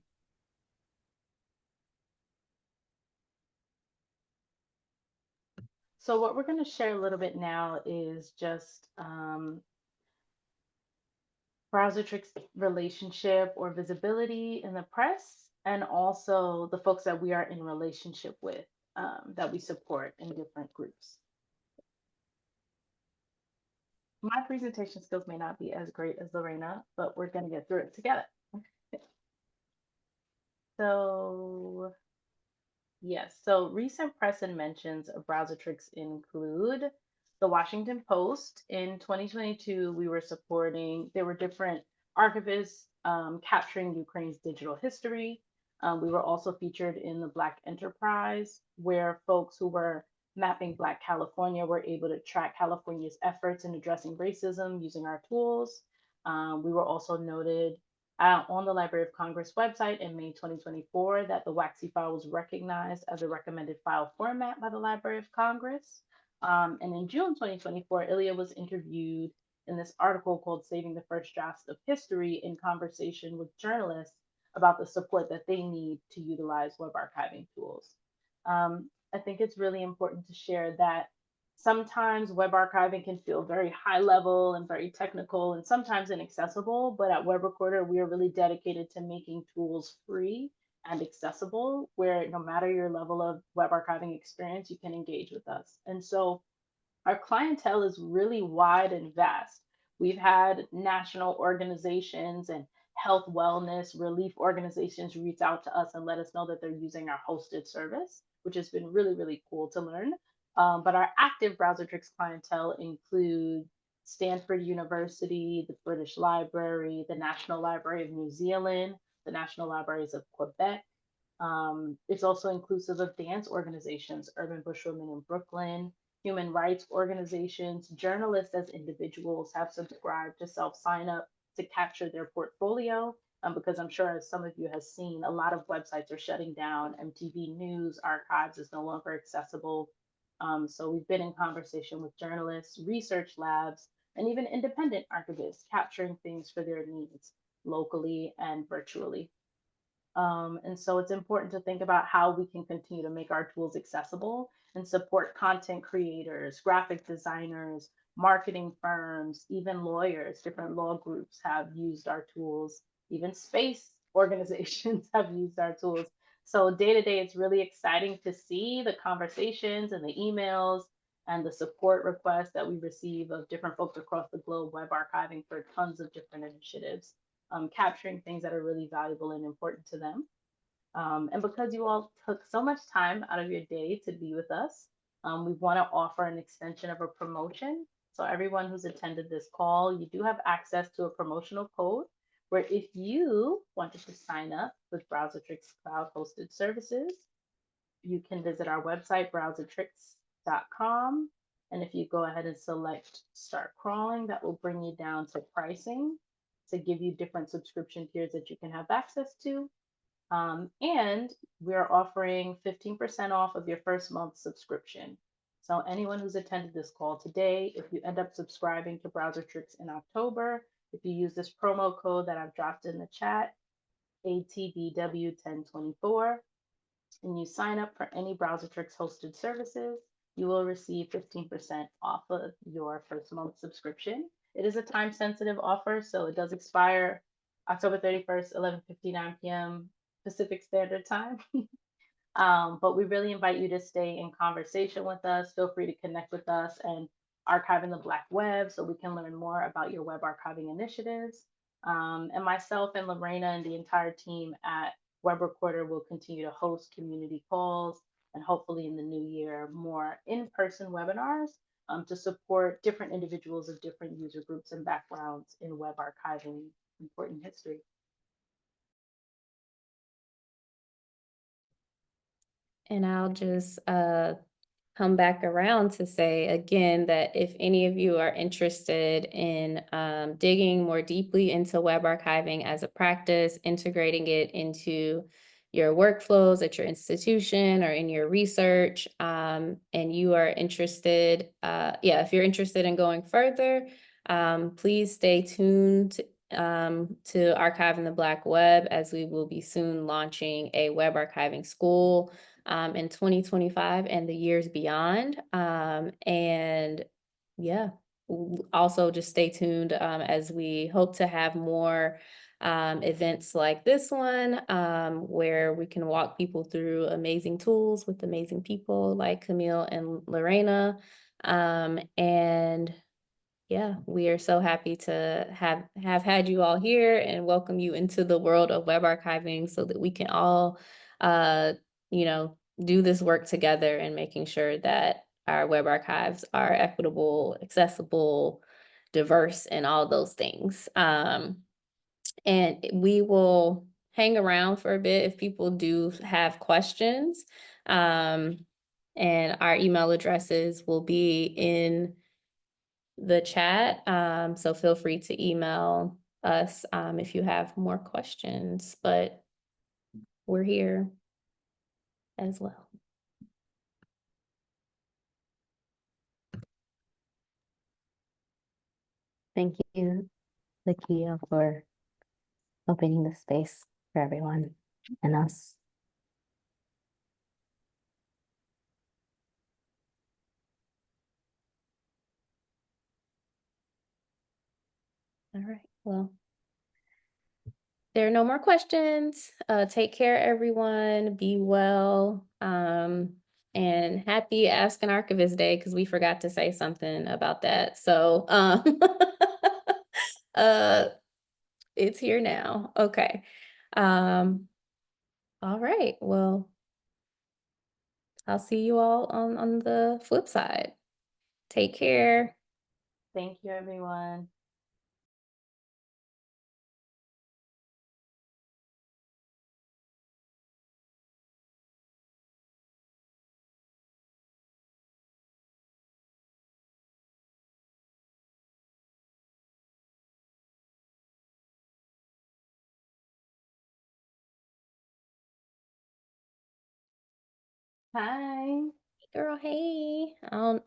So what we're going to share a little bit now is just Browsertrix relationship or visibility in the press and also the folks that we are in relationship with, that we support in different groups. My presentation skills may not be as great as Lorena, but we're going to get through it together. So yes, so recent press and mentions of Browsertrix include the Washington Post. In 2022, we were supporting, there were different archivists capturing Ukraine's digital history. We were also featured in the Black Enterprise, where folks who were mapping Black California were able to track California's efforts in addressing racism using our tools. We were also noted on the Library of Congress website in May 2024 that the WAXI file was recognized as a recommended file format by the Library of Congress. And in June 2024, Ilya was interviewed in this article called Saving the First Drafts of History in conversation with journalists about the support that they need to utilize web archiving tools. I think it's really important to share that sometimes web archiving can feel very high level and very technical and sometimes inaccessible, but at Webrecorder, we are really dedicated to making tools free and accessible, where no matter your level of web archiving experience, you can engage with us. And so our clientele is really wide and vast. We've had national organizations and health, wellness, relief organizations reach out to us and let us know that they're using our hosted service, which has been really, really cool to learn. But our active Browsertrix clientele include Stanford University, the British Library, the National Library of New Zealand, the National Libraries of Quebec. It's also inclusive of dance organizations, Urban Bush Women in Brooklyn, human rights organizations, journalists as individuals have subscribed to self-sign up to capture their portfolio. Because I'm sure, as some of you have seen, a lot of websites are shutting down. MTV News Archives is no longer accessible. So we've been in conversation with journalists, research labs, and even independent archivists capturing things for their needs locally and virtually. And so it's important to think about how we can continue to make our tools accessible and support content creators, graphic designers, marketing firms, even lawyers. Different law groups have used our tools, even space organizations have used our tools. So day to day, it's really exciting to see the conversations and the emails and the support requests that we receive of different folks across the globe web archiving for tons of different initiatives, capturing things that are really valuable and important to them. And because you all took so much time out of your day to be with us, we want to offer an extension of a promotion. So everyone who's attended this call, you do have access to a promotional code where if you wanted to sign up with Browsertrix Cloud Hosted Services, you can visit our website, browsertrix.com. And if you go ahead and select Start Crawling, that will bring you down to pricing to give you different subscription tiers that you can have access to. And we're offering 15% off of your first month subscription. So anyone who's attended this call today, if you end up subscribing to Browsertrix in October, if you use this promo code that I've dropped in the chat, ATBW1024, and you sign up for any Browsertrix hosted services, you will receive 15% off of your first month subscription. It is a time sensitive offer, so it does expire October 31st, 11:59 p.m. Pacific Standard Time. But we really invite you to stay in conversation with us. Feel free to connect with us and Archiving the Black Web so we can learn more about your web archiving initiatives. And myself and Lorena and the entire team at Webrecorder will continue to host community calls and hopefully in the new year, more in-person webinars to support different individuals of different user groups and backgrounds in web archiving important history. And I'll just come back around to say again that if any of you are interested in digging more deeply into web archiving as a practice, integrating it into your workflows at your institution or in your research, and you are interested, if you're interested in going further, please stay tuned to Archiving the Black Web, as we will be soon launching a web archiving school in 2025 and the years beyond. And yeah, also just stay tuned as we hope to have more events like this one, where we can walk people through amazing tools with amazing people like Camille and Lorena. And yeah, we are so happy to have had you all here and welcome you into the world of web archiving so that we can all, you know, do this work together and making sure that our web archives are equitable, accessible, diverse, and all those things. And we will hang around for a bit if people do have questions. And our email addresses will be in the chat. So feel free to email us if you have more questions, but we're here as well. Thank you, Zakiya, for opening the space for everyone and us. All right, well, there are no more questions. Take care, everyone. Be well. And happy Ask an Archivist Day, because we forgot to say something about that. So it's here now. Okay. All right. Well, I'll see you all on the flip side. Take care. Thank you, everyone. Hi. Girl, hey. I don't